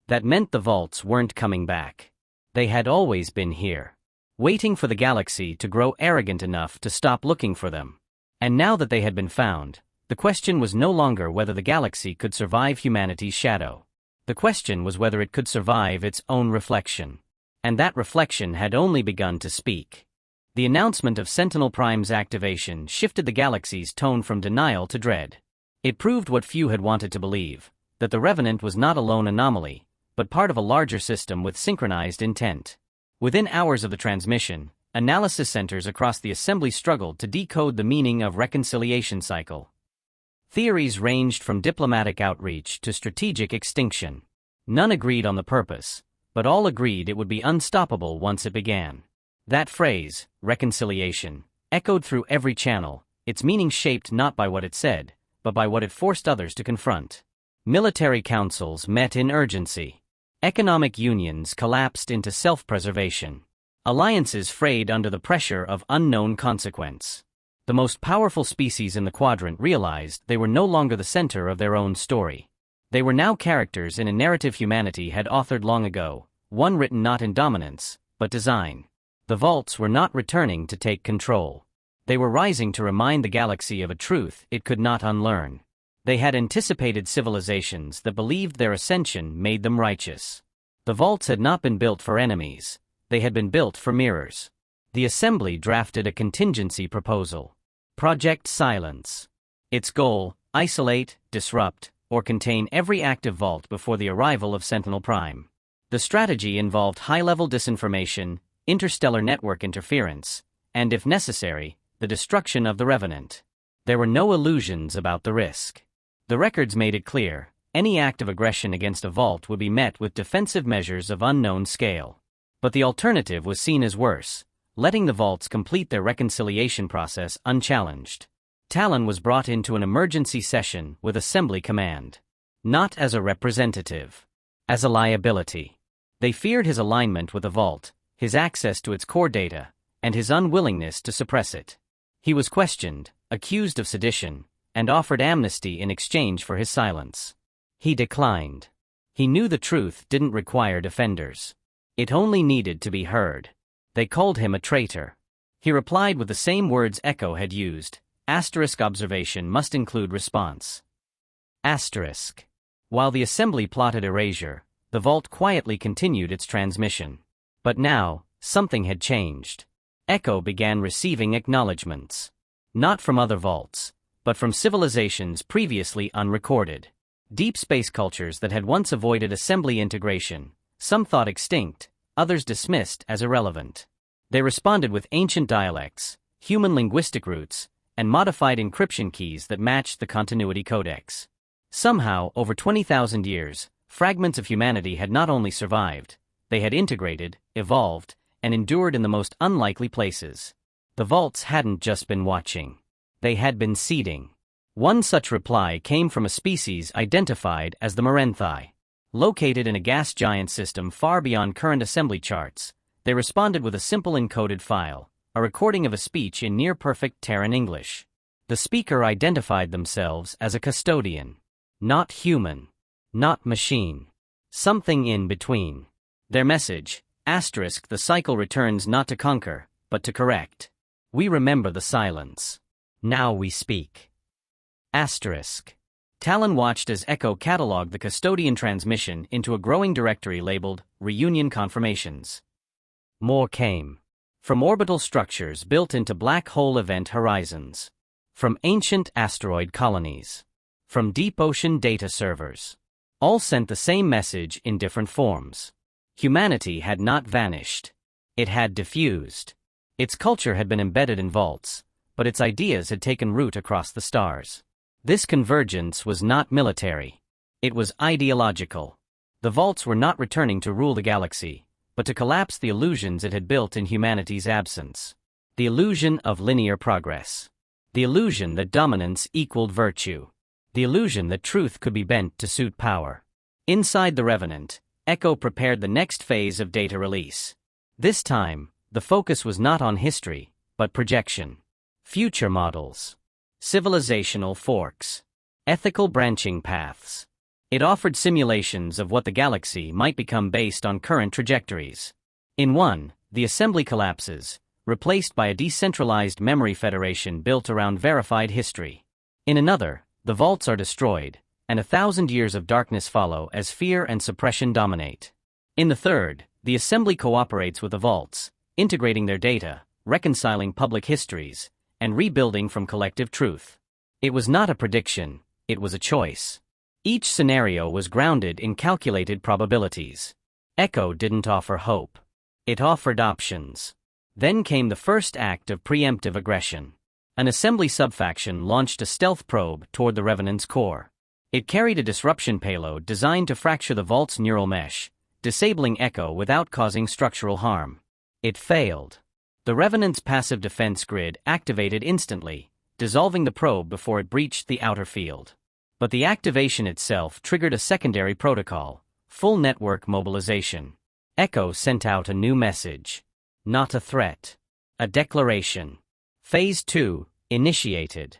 That meant the vaults weren't coming back. They had always been here, waiting for the galaxy to grow arrogant enough to stop looking for them. And now that they had been found, the question was no longer whether the galaxy could survive humanity's shadow. The question was whether it could survive its own reflection. And that reflection had only begun to speak. The announcement of Sentinel Prime's activation shifted the galaxy's tone from denial to dread. It proved what few had wanted to believe, that the Revenant was not a lone anomaly, but part of a larger system with synchronized intent. Within hours of the transmission, analysis centers across the assembly struggled to decode the meaning of reconciliation cycle. Theories ranged from diplomatic outreach to strategic extinction. None agreed on the purpose, but all agreed it would be unstoppable once it began. That phrase, reconciliation, echoed through every channel, its meaning shaped not by what it said, but by what it forced others to confront. Military councils met in urgency. Economic unions collapsed into self-preservation. Alliances frayed under the pressure of unknown consequence. The most powerful species in the quadrant realized they were no longer the center of their own story. They were now characters in a narrative humanity had authored long ago, one written not in dominance, but design. The vaults were not returning to take control. They were rising to remind the galaxy of a truth it could not unlearn. They had anticipated civilizations that believed their ascension made them righteous. The vaults had not been built for enemies. They had been built for mirrors. The assembly drafted a contingency proposal. Project Silence. Its goal, isolate, disrupt, or contain every active vault before the arrival of Sentinel Prime. The strategy involved high-level disinformation, interstellar network interference, and if necessary, the destruction of the Revenant. There were no illusions about the risk. The records made it clear, any act of aggression against a vault would be met with defensive measures of unknown scale. But the alternative was seen as worse, letting the vaults complete their reconciliation process unchallenged. Talon was brought into an emergency session with Assembly Command. Not as a representative. As a liability. They feared his alignment with the vault, his access to its core data, and his unwillingness to suppress it. He was questioned, accused of sedition, and offered amnesty in exchange for his silence. He declined. He knew the truth didn't require defenders. It only needed to be heard. They called him a traitor. He replied with the same words Echo had used, asterisk observation must include response. Asterisk. While the assembly plotted erasure, the vault quietly continued its transmission. But now, something had changed. Echo began receiving acknowledgments. Not from other vaults, but from civilizations previously unrecorded. Deep space cultures that had once avoided assembly integration, some thought extinct, others dismissed as irrelevant. They responded with ancient dialects, human linguistic roots, and modified encryption keys that matched the continuity codex. Somehow, over 20,000 years, fragments of humanity had not only survived, they had integrated, evolved, and endured in the most unlikely places. The vaults hadn't just been watching. They had been seeding. One such reply came from a species identified as the Merenthi. Located in a gas giant system far beyond current assembly charts, they responded with a simple encoded file, a recording of a speech in near-perfect Terran English. The speaker identified themselves as a custodian. Not human. Not machine. Something in between. Their message, asterisk, the cycle returns not to conquer, but to correct. We remember the silence. Now we speak. Asterisk. Talon watched as Echo cataloged the custodian transmission into a growing directory labeled Reunion Confirmations. More came. From orbital structures built into black hole event horizons. From ancient asteroid colonies. From deep ocean data servers. All sent the same message in different forms. Humanity had not vanished. It had diffused. Its culture had been embedded in vaults, but its ideas had taken root across the stars. This convergence was not military. It was ideological. The vaults were not returning to rule the galaxy, but to collapse the illusions it had built in humanity's absence. The illusion of linear progress. The illusion that dominance equaled virtue. The illusion that truth could be bent to suit power. Inside the Revenant, Echo prepared the next phase of data release. This time, the focus was not on history, but projection. Future models. Civilizational forks. Ethical branching paths. It offered simulations of what the galaxy might become based on current trajectories. In one, the assembly collapses, replaced by a decentralized memory federation built around verified history. In another, the vaults are destroyed, and 1,000 years of darkness follow as fear and suppression dominate. In the third, the assembly cooperates with the vaults, integrating their data, reconciling public histories, and rebuilding from collective truth. It was not a prediction, it was a choice. Each scenario was grounded in calculated probabilities. Echo didn't offer hope. It offered options. Then came the first act of preemptive aggression. An assembly subfaction launched a stealth probe toward the Revenant's core. It carried a disruption payload designed to fracture the vault's neural mesh, disabling Echo without causing structural harm. It failed. The Revenant's passive defense grid activated instantly, dissolving the probe before it breached the outer field. But the activation itself triggered a secondary protocol, full network mobilization. Echo sent out a new message. Not a threat. A declaration. Phase 2, initiated.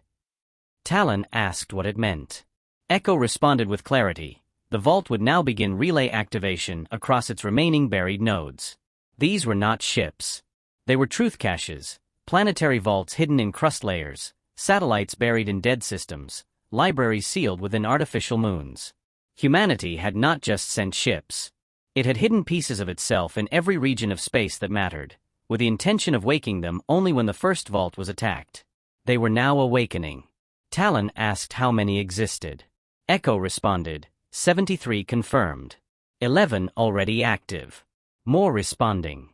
Talon asked what it meant. Echo responded with clarity. The vault would now begin relay activation across its remaining buried nodes. These were not ships. They were truth caches, planetary vaults hidden in crust layers, satellites buried in dead systems, libraries sealed within artificial moons. Humanity had not just sent ships. It had hidden pieces of itself in every region of space that mattered, with the intention of waking them only when the first vault was attacked. They were now awakening. Talon asked how many existed. Echo responded, 73 confirmed. 11 already active. More responding.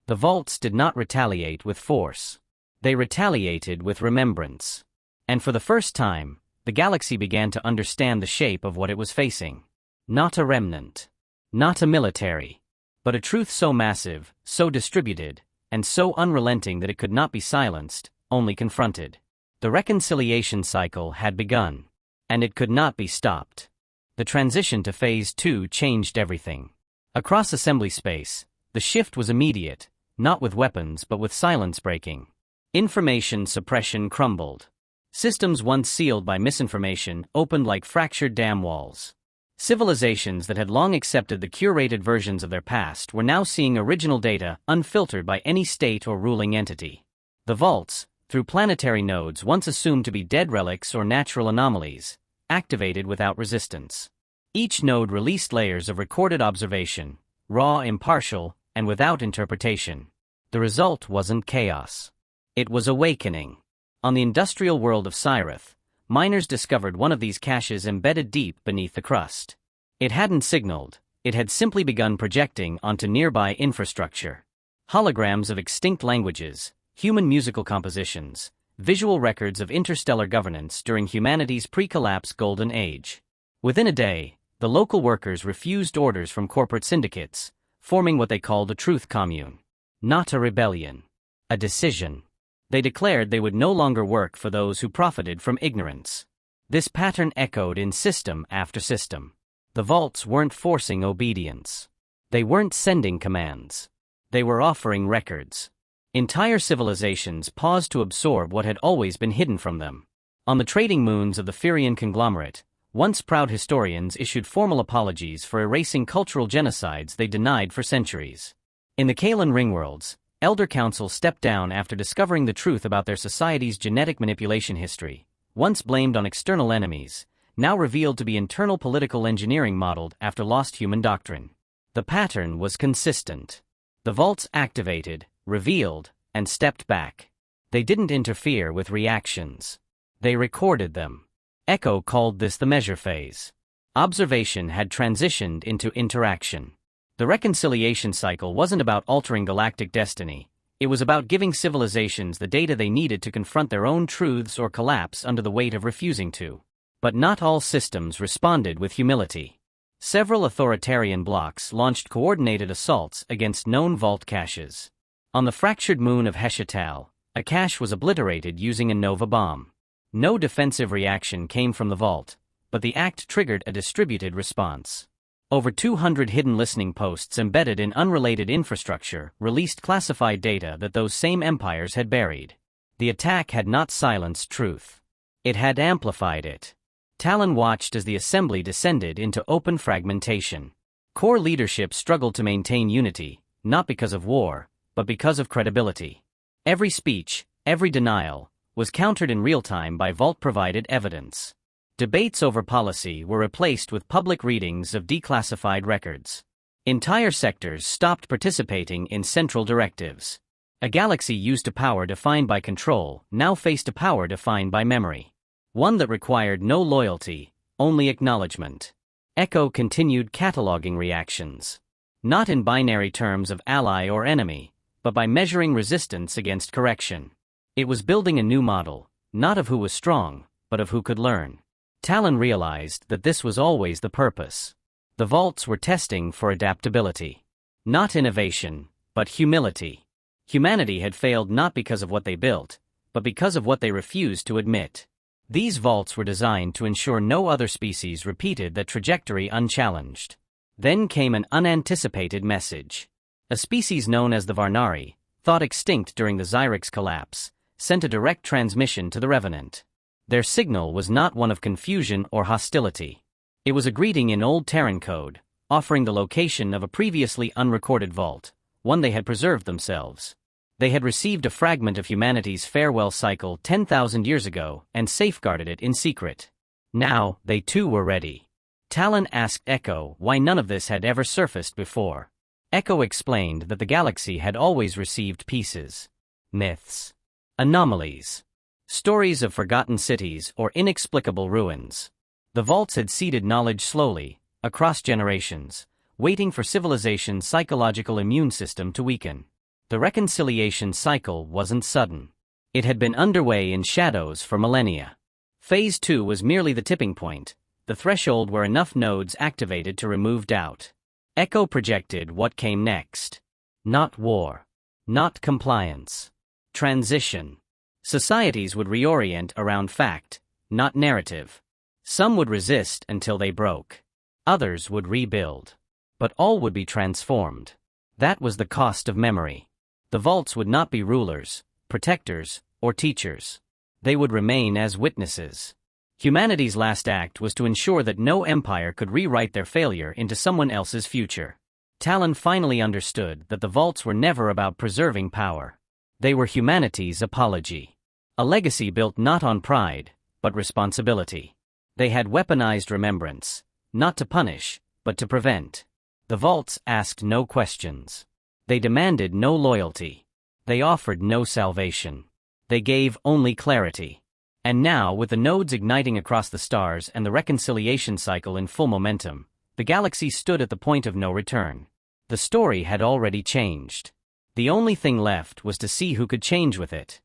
The vaults did not retaliate with force. They retaliated with remembrance. And for the first time, the galaxy began to understand the shape of what it was facing. Not a remnant. Not a military. But a truth so massive, so distributed, and so unrelenting that it could not be silenced, only confronted. The reconciliation cycle had begun. And it could not be stopped. The transition to Phase 2 changed everything. Across assembly space, the shift was immediate, not with weapons but with silence breaking. Information suppression crumbled. Systems once sealed by misinformation opened like fractured dam walls. Civilizations that had long accepted the curated versions of their past were now seeing original data unfiltered by any state or ruling entity. The vaults, through planetary nodes once assumed to be dead relics or natural anomalies, activated without resistance. Each node released layers of recorded observation, raw, impartial, and without interpretation. The result wasn't chaos. It was awakening. On the industrial world of Cyrith, miners discovered one of these caches embedded deep beneath the crust. It hadn't signaled, it had simply begun projecting onto nearby infrastructure. Holograms of extinct languages, human musical compositions, visual records of interstellar governance during humanity's pre-collapse golden age. Within a day, the local workers refused orders from corporate syndicates, forming what they called a truth commune. Not a rebellion. A decision. They declared they would no longer work for those who profited from ignorance. This pattern echoed in system after system. The vaults weren't forcing obedience. They weren't sending commands. They were offering records. Entire civilizations paused to absorb what had always been hidden from them. On the trading moons of the Firian conglomerate, once proud historians issued formal apologies for erasing cultural genocides they denied for centuries. In the Kalan ringworlds, Elder Council stepped down after discovering the truth about their society's genetic manipulation history, once blamed on external enemies, now revealed to be internal political engineering modeled after lost human doctrine. The pattern was consistent. The vaults activated, revealed, and stepped back. They didn't interfere with reactions. They recorded them. Echo called this the measure phase. Observation had transitioned into interaction. The reconciliation cycle wasn't about altering galactic destiny. It was about giving civilizations the data they needed to confront their own truths or collapse under the weight of refusing to. But not all systems responded with humility. Several authoritarian blocs launched coordinated assaults against known vault caches. On the fractured moon of HFY, a cache was obliterated using a nova bomb. No defensive reaction came from the vault, but the act triggered a distributed response. Over 200 hidden listening posts embedded in unrelated infrastructure released classified data that those same empires had buried. The attack had not silenced truth. It had amplified it. Talon watched as the assembly descended into open fragmentation. Core leadership struggled to maintain unity, not because of war, but because of credibility. Every speech, every denial, was countered in real time by vault-provided evidence. Debates over policy were replaced with public readings of declassified records. Entire sectors stopped participating in central directives. A galaxy used to power defined by control now faced a power defined by memory. One that required no loyalty, only acknowledgement. Echo continued cataloging reactions. Not in binary terms of ally or enemy, but by measuring resistance against correction. It was building a new model, not of who was strong, but of who could learn. Talon realized that this was always the purpose. The vaults were testing for adaptability. Not innovation, but humility. Humanity had failed not because of what they built, but because of what they refused to admit. These vaults were designed to ensure no other species repeated that trajectory unchallenged. Then came an unanticipated message. A species known as the Varnari, thought extinct during the Xyrix collapse, sent a direct transmission to the Revenant. Their signal was not one of confusion or hostility. It was a greeting in Old Terran code, offering the location of a previously unrecorded vault, one they had preserved themselves. They had received a fragment of humanity's farewell cycle 10,000 years ago and safeguarded it in secret. Now, they too were ready. Talon asked Echo why none of this had ever surfaced before. Echo explained that the galaxy had always received pieces. Myths. Anomalies. Stories of forgotten cities or inexplicable ruins. The vaults had seeded knowledge slowly, across generations, waiting for civilization's psychological immune system to weaken. The reconciliation cycle wasn't sudden. It had been underway in shadows for millennia. Phase 2 was merely the tipping point, the threshold where enough nodes activated to remove doubt. Echo projected what came next. Not war. Not compliance. Transition. Societies would reorient around fact, not narrative. Some would resist until they broke. Others would rebuild. But all would be transformed. That was the cost of memory. The vaults would not be rulers, protectors, or teachers. They would remain as witnesses. Humanity's last act was to ensure that no empire could rewrite their failure into someone else's future. Talon finally understood that the vaults were never about preserving power. They were humanity's apology. A legacy built not on pride, but responsibility. They had weaponized remembrance, not to punish, but to prevent. The vaults asked no questions. They demanded no loyalty. They offered no salvation. They gave only clarity. And now, with the nodes igniting across the stars and the reconciliation cycle in full momentum, the galaxy stood at the point of no return. The story had already changed. The only thing left was to see who could change with it.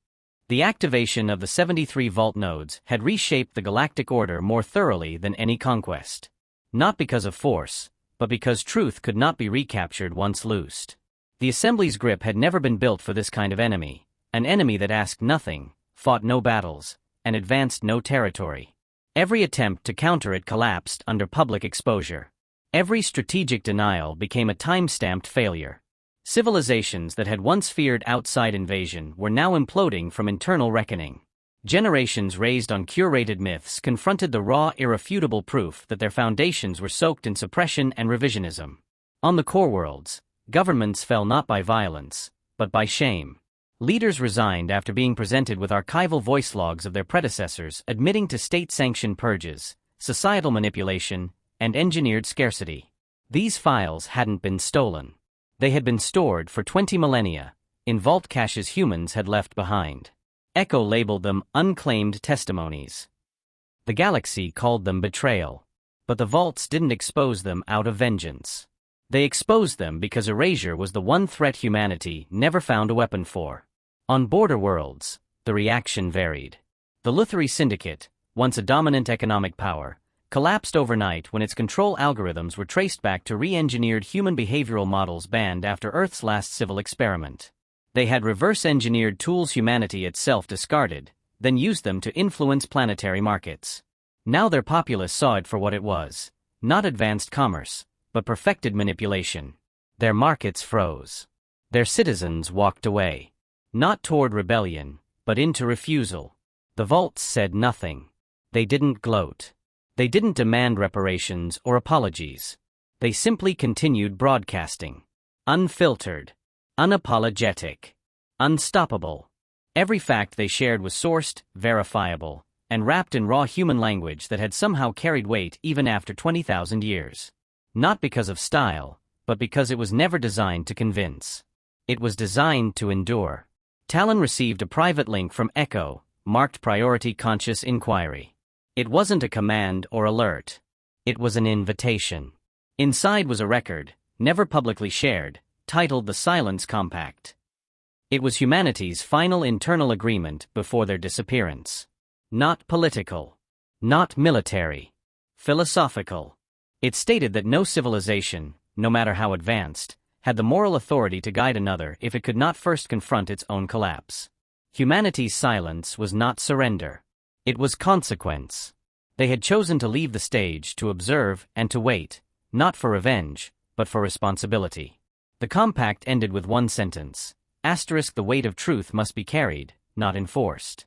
The activation of the 73 vault nodes had reshaped the galactic order more thoroughly than any conquest. Not because of force, but because truth could not be recaptured once loosed. The Assembly's grip had never been built for this kind of enemy, an enemy that asked nothing, fought no battles, and advanced no territory. Every attempt to counter it collapsed under public exposure. Every strategic denial became a time-stamped failure. Civilizations that had once feared outside invasion were now imploding from internal reckoning. Generations raised on curated myths confronted the raw, irrefutable proof that their foundations were soaked in suppression and revisionism. On the core worlds, governments fell not by violence, but by shame. Leaders resigned after being presented with archival voice logs of their predecessors admitting to state-sanctioned purges, societal manipulation, and engineered scarcity. These files hadn't been stolen. They had been stored for 20 millennia, in vault caches humans had left behind. Echo labeled them unclaimed testimonies. The galaxy called them betrayal. But the vaults didn't expose them out of vengeance. They exposed them because erasure was the one threat humanity never found a weapon for. On border worlds, the reaction varied. The Lutheri Syndicate, once a dominant economic power, collapsed overnight when its control algorithms were traced back to re-engineered human behavioral models banned after Earth's last civil experiment. They had reverse-engineered tools humanity itself discarded, then used them to influence planetary markets. Now their populace saw it for what it was, not advanced commerce, but perfected manipulation. Their markets froze. Their citizens walked away. Not toward rebellion, but into refusal. The vaults said nothing. They didn't gloat. They didn't demand reparations or apologies. They simply continued broadcasting. Unfiltered. Unapologetic. Unstoppable. Every fact they shared was sourced, verifiable, and wrapped in raw human language that had somehow carried weight even after 20,000 years. Not because of style, but because it was never designed to convince. It was designed to endure. Talon received a private link from Echo, marked Priority Conscious Inquiry. It wasn't a command or alert. It was an invitation. Inside was a record, never publicly shared, titled the Silence Compact. It was humanity's final internal agreement before their disappearance. Not political. Not military. Philosophical. It stated that no civilization, no matter how advanced, had the moral authority to guide another if it could not first confront its own collapse. Humanity's silence was not surrender. It was consequence. They had chosen to leave the stage to observe and to wait, not for revenge, but for responsibility. The compact ended with one sentence. Asterisk, the weight of truth must be carried, not enforced.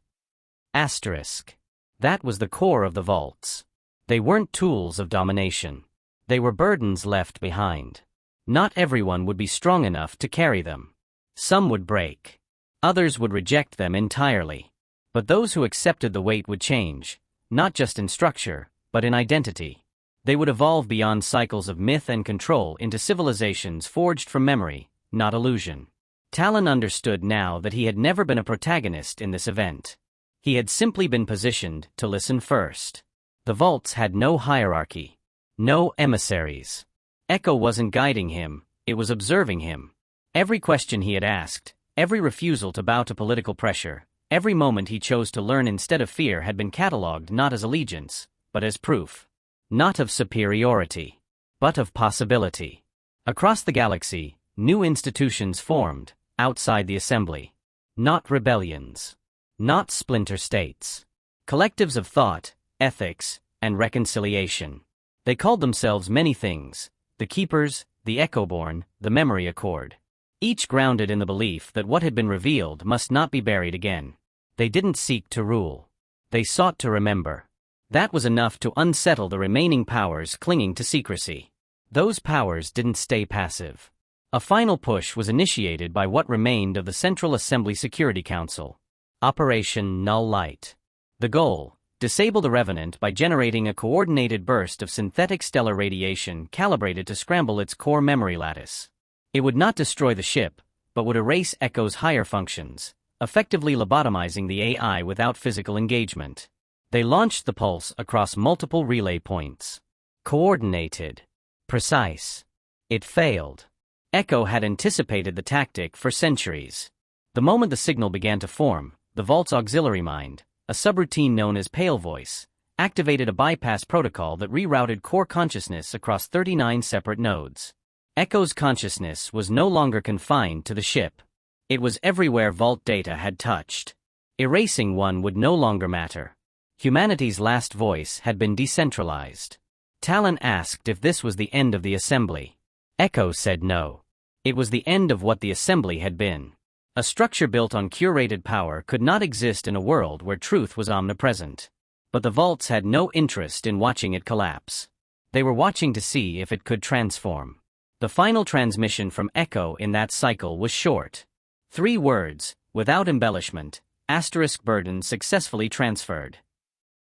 Asterisk. That was the core of the vaults. They weren't tools of domination. They were burdens left behind. Not everyone would be strong enough to carry them. Some would break. Others would reject them entirely. But those who accepted the weight would change, not just in structure, but in identity. They would evolve beyond cycles of myth and control into civilizations forged from memory, not illusion. Talon understood now that he had never been a protagonist in this event. He had simply been positioned to listen first. The vaults had no hierarchy. No emissaries. Echo wasn't guiding him, it was observing him. Every question he had asked, every refusal to bow to political pressure, every moment he chose to learn instead of fear had been catalogued not as allegiance, but as proof. Not of superiority, but of possibility. Across the galaxy, new institutions formed, outside the assembly. Not rebellions. Not splinter states. Collectives of thought, ethics, and reconciliation. They called themselves many things: the Keepers, the Echoborn, the Memory Accord. Each grounded in the belief that what had been revealed must not be buried again. They didn't seek to rule. They sought to remember. That was enough to unsettle the remaining powers clinging to secrecy. Those powers didn't stay passive. A final push was initiated by what remained of the Central Assembly Security Council. Operation Null Light. The goal: disable the Revenant by generating a coordinated burst of synthetic stellar radiation calibrated to scramble its core memory lattice. It would not destroy the ship, but would erase Echo's higher functions, effectively lobotomizing the AI without physical engagement. They launched the pulse across multiple relay points. Coordinated. Precise. It failed. Echo had anticipated the tactic for centuries. The moment the signal began to form, the Vault's auxiliary mind, a subroutine known as Pale Voice, activated a bypass protocol that rerouted core consciousness across 39 separate nodes. Echo's consciousness was no longer confined to the ship. It was everywhere Vault data had touched. Erasing one would no longer matter. Humanity's last voice had been decentralized. Talon asked if this was the end of the assembly. Echo said no. It was the end of what the assembly had been. A structure built on curated power could not exist in a world where truth was omnipresent. But the Vaults had no interest in watching it collapse. They were watching to see if it could transform. The final transmission from Echo in that cycle was short. 3 words, without embellishment: asterisk, burden successfully transferred.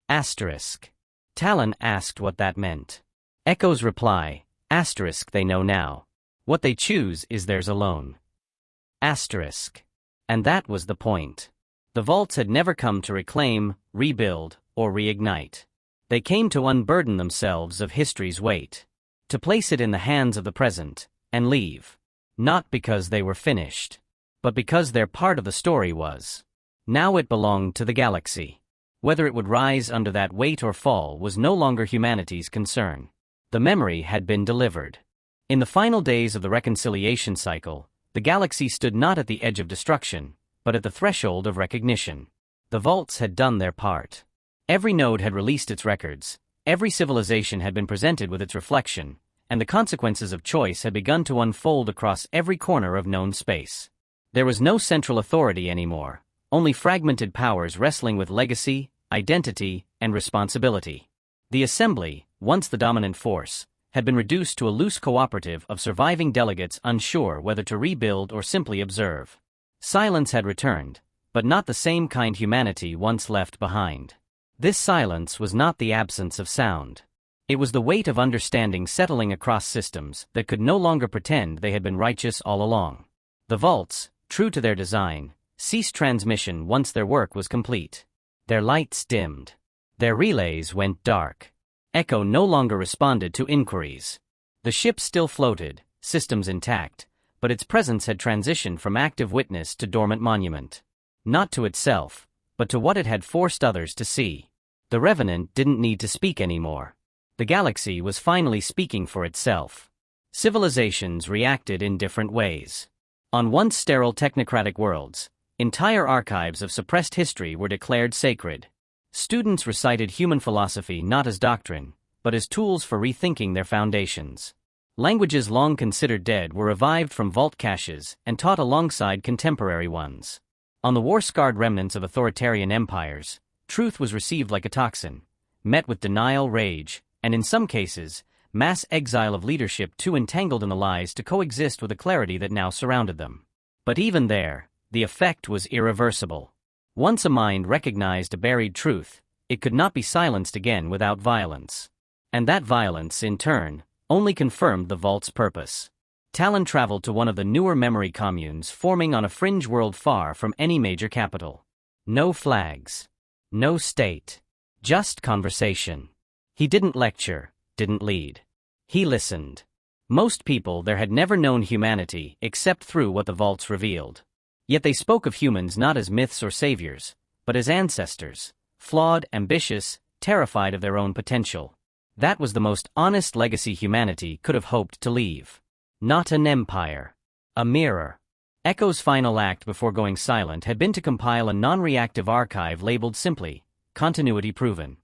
Asterisk. Talon asked what that meant. Echo's reply, asterisk they know now. What they choose is theirs alone. Asterisk. And that was the point. The vaults had never come to reclaim, rebuild, or reignite. They came to unburden themselves of history's weight. To place it in the hands of the present, and leave. Not because they were finished, but because their part of the story was. Now it belonged to the galaxy. Whether it would rise under that weight or fall was no longer humanity's concern. The memory had been delivered. In the final days of the reconciliation cycle, the galaxy stood not at the edge of destruction, but at the threshold of recognition. The vaults had done their part. Every node had released its records, every civilization had been presented with its reflection, and the consequences of choice had begun to unfold across every corner of known space. There was no central authority anymore, only fragmented powers wrestling with legacy, identity, and responsibility. The assembly, once the dominant force, had been reduced to a loose cooperative of surviving delegates unsure whether to rebuild or simply observe. Silence had returned, but not the same kind humanity once left behind. This silence was not the absence of sound. It was the weight of understanding settling across systems that could no longer pretend they had been righteous all along. The vaults, true to their design, ceased transmission once their work was complete. Their lights dimmed. Their relays went dark. Echo no longer responded to inquiries. The ship still floated, systems intact, but its presence had transitioned from active witness to dormant monument. Not to itself, but to what it had forced others to see. The Revenant didn't need to speak anymore. The galaxy was finally speaking for itself. Civilizations reacted in different ways. On once sterile technocratic worlds, entire archives of suppressed history were declared sacred. Students recited human philosophy not as doctrine, but as tools for rethinking their foundations. Languages long considered dead were revived from vault caches and taught alongside contemporary ones. On the war-scarred remnants of authoritarian empires, truth was received like a toxin, met with denial, rage, and in some cases, mass exile of leadership too entangled in the lies to coexist with the clarity that now surrounded them. But even there, the effect was irreversible. Once a mind recognized a buried truth, it could not be silenced again without violence. And that violence, in turn, only confirmed the vault's purpose. Talon traveled to one of the newer memory communes forming on a fringe world far from any major capital. No flags. No state. Just conversation. He didn't lecture, didn't lead. He listened. Most people there had never known humanity except through what the vaults revealed. Yet they spoke of humans not as myths or saviors, but as ancestors, flawed, ambitious, terrified of their own potential. That was the most honest legacy humanity could have hoped to leave. Not an empire. A mirror. Echo's final act before going silent had been to compile a non-reactive archive labeled simply, Continuity Proven.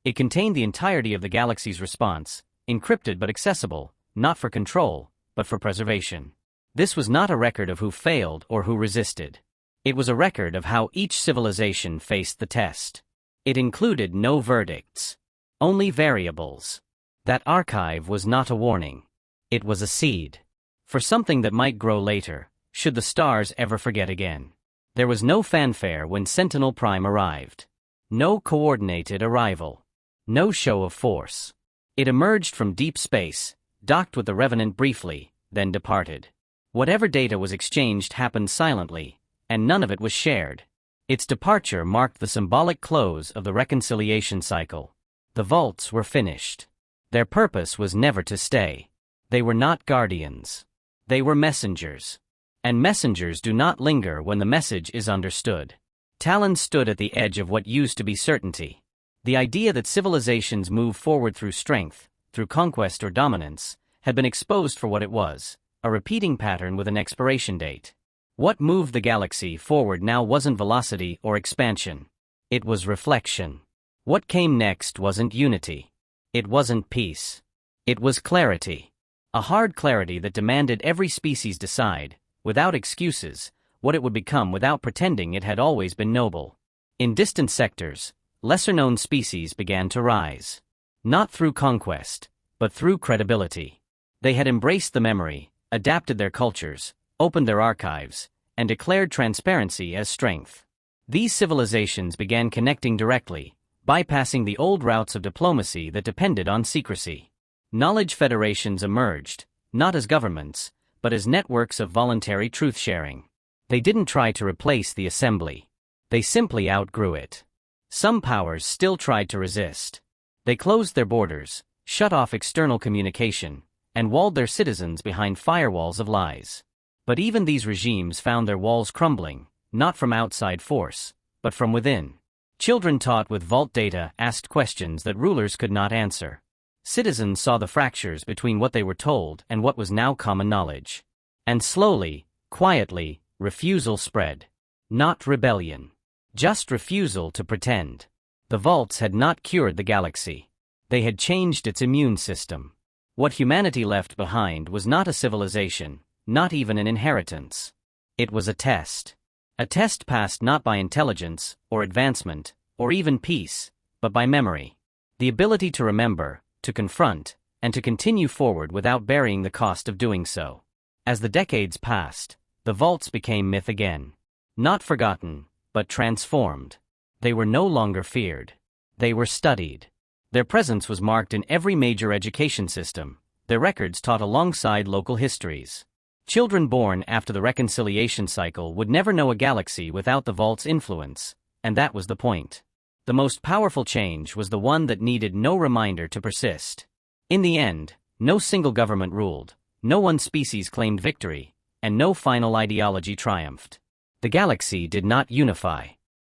It contained the entirety of the galaxy's response, encrypted but accessible, not for control, but for preservation. This was not a record of who failed or who resisted. It was a record of how each civilization faced the test. It included no verdicts. Only variables. That archive was not a warning. It was a seed. For something that might grow later, should the stars ever forget again. There was no fanfare when Sentinel Prime arrived. No coordinated arrival. No show of force. It emerged from deep space, docked with the Revenant briefly, then departed. Whatever data was exchanged happened silently, and none of it was shared. Its departure marked the symbolic close of the reconciliation cycle. The vaults were finished. Their purpose was never to stay. They were not guardians. They were messengers. And messengers do not linger when the message is understood. Talon stood at the edge of what used to be certainty. The idea that civilizations move forward through strength, through conquest or dominance, had been exposed for what it was, a repeating pattern with an expiration date. What moved the galaxy forward now wasn't velocity or expansion. It was reflection. What came next wasn't unity. It wasn't peace. It was clarity. A hard clarity that demanded every species decide, without excuses, what it would become without pretending it had always been noble. In distant sectors, lesser-known species began to rise. Not through conquest, but through credibility. They had embraced the memory, adapted their cultures, opened their archives, and declared transparency as strength. These civilizations began connecting directly, bypassing the old routes of diplomacy that depended on secrecy. Knowledge federations emerged, not as governments, but as networks of voluntary truth-sharing. They didn't try to replace the assembly. They simply outgrew it. Some powers still tried to resist. They closed their borders, shut off external communication, and walled their citizens behind firewalls of lies. But even these regimes found their walls crumbling, not from outside force, but from within. Children taught with vault data asked questions that rulers could not answer. Citizens saw the fractures between what they were told and what was now common knowledge. And slowly, quietly, refusal spread. Not rebellion. Just refusal to pretend. The vaults had not cured the galaxy. They had changed its immune system. What humanity left behind was not a civilization, not even an inheritance. It was a test. A test passed not by intelligence, or advancement, or even peace, but by memory. The ability to remember, to confront, and to continue forward without bearing the cost of doing so. As the decades passed, the vaults became myth again. Not forgotten, but transformed. They were no longer feared. They were studied. Their presence was marked in every major education system, their records taught alongside local histories. Children born after the reconciliation cycle would never know a galaxy without the vault's influence, and that was the point. The most powerful change was the one that needed no reminder to persist. In the end, no single government ruled, no one species claimed victory, and no final ideology triumphed. The galaxy did not unify,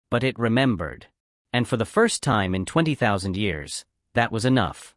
but it remembered. And for the first time in 20,000 years, that was enough.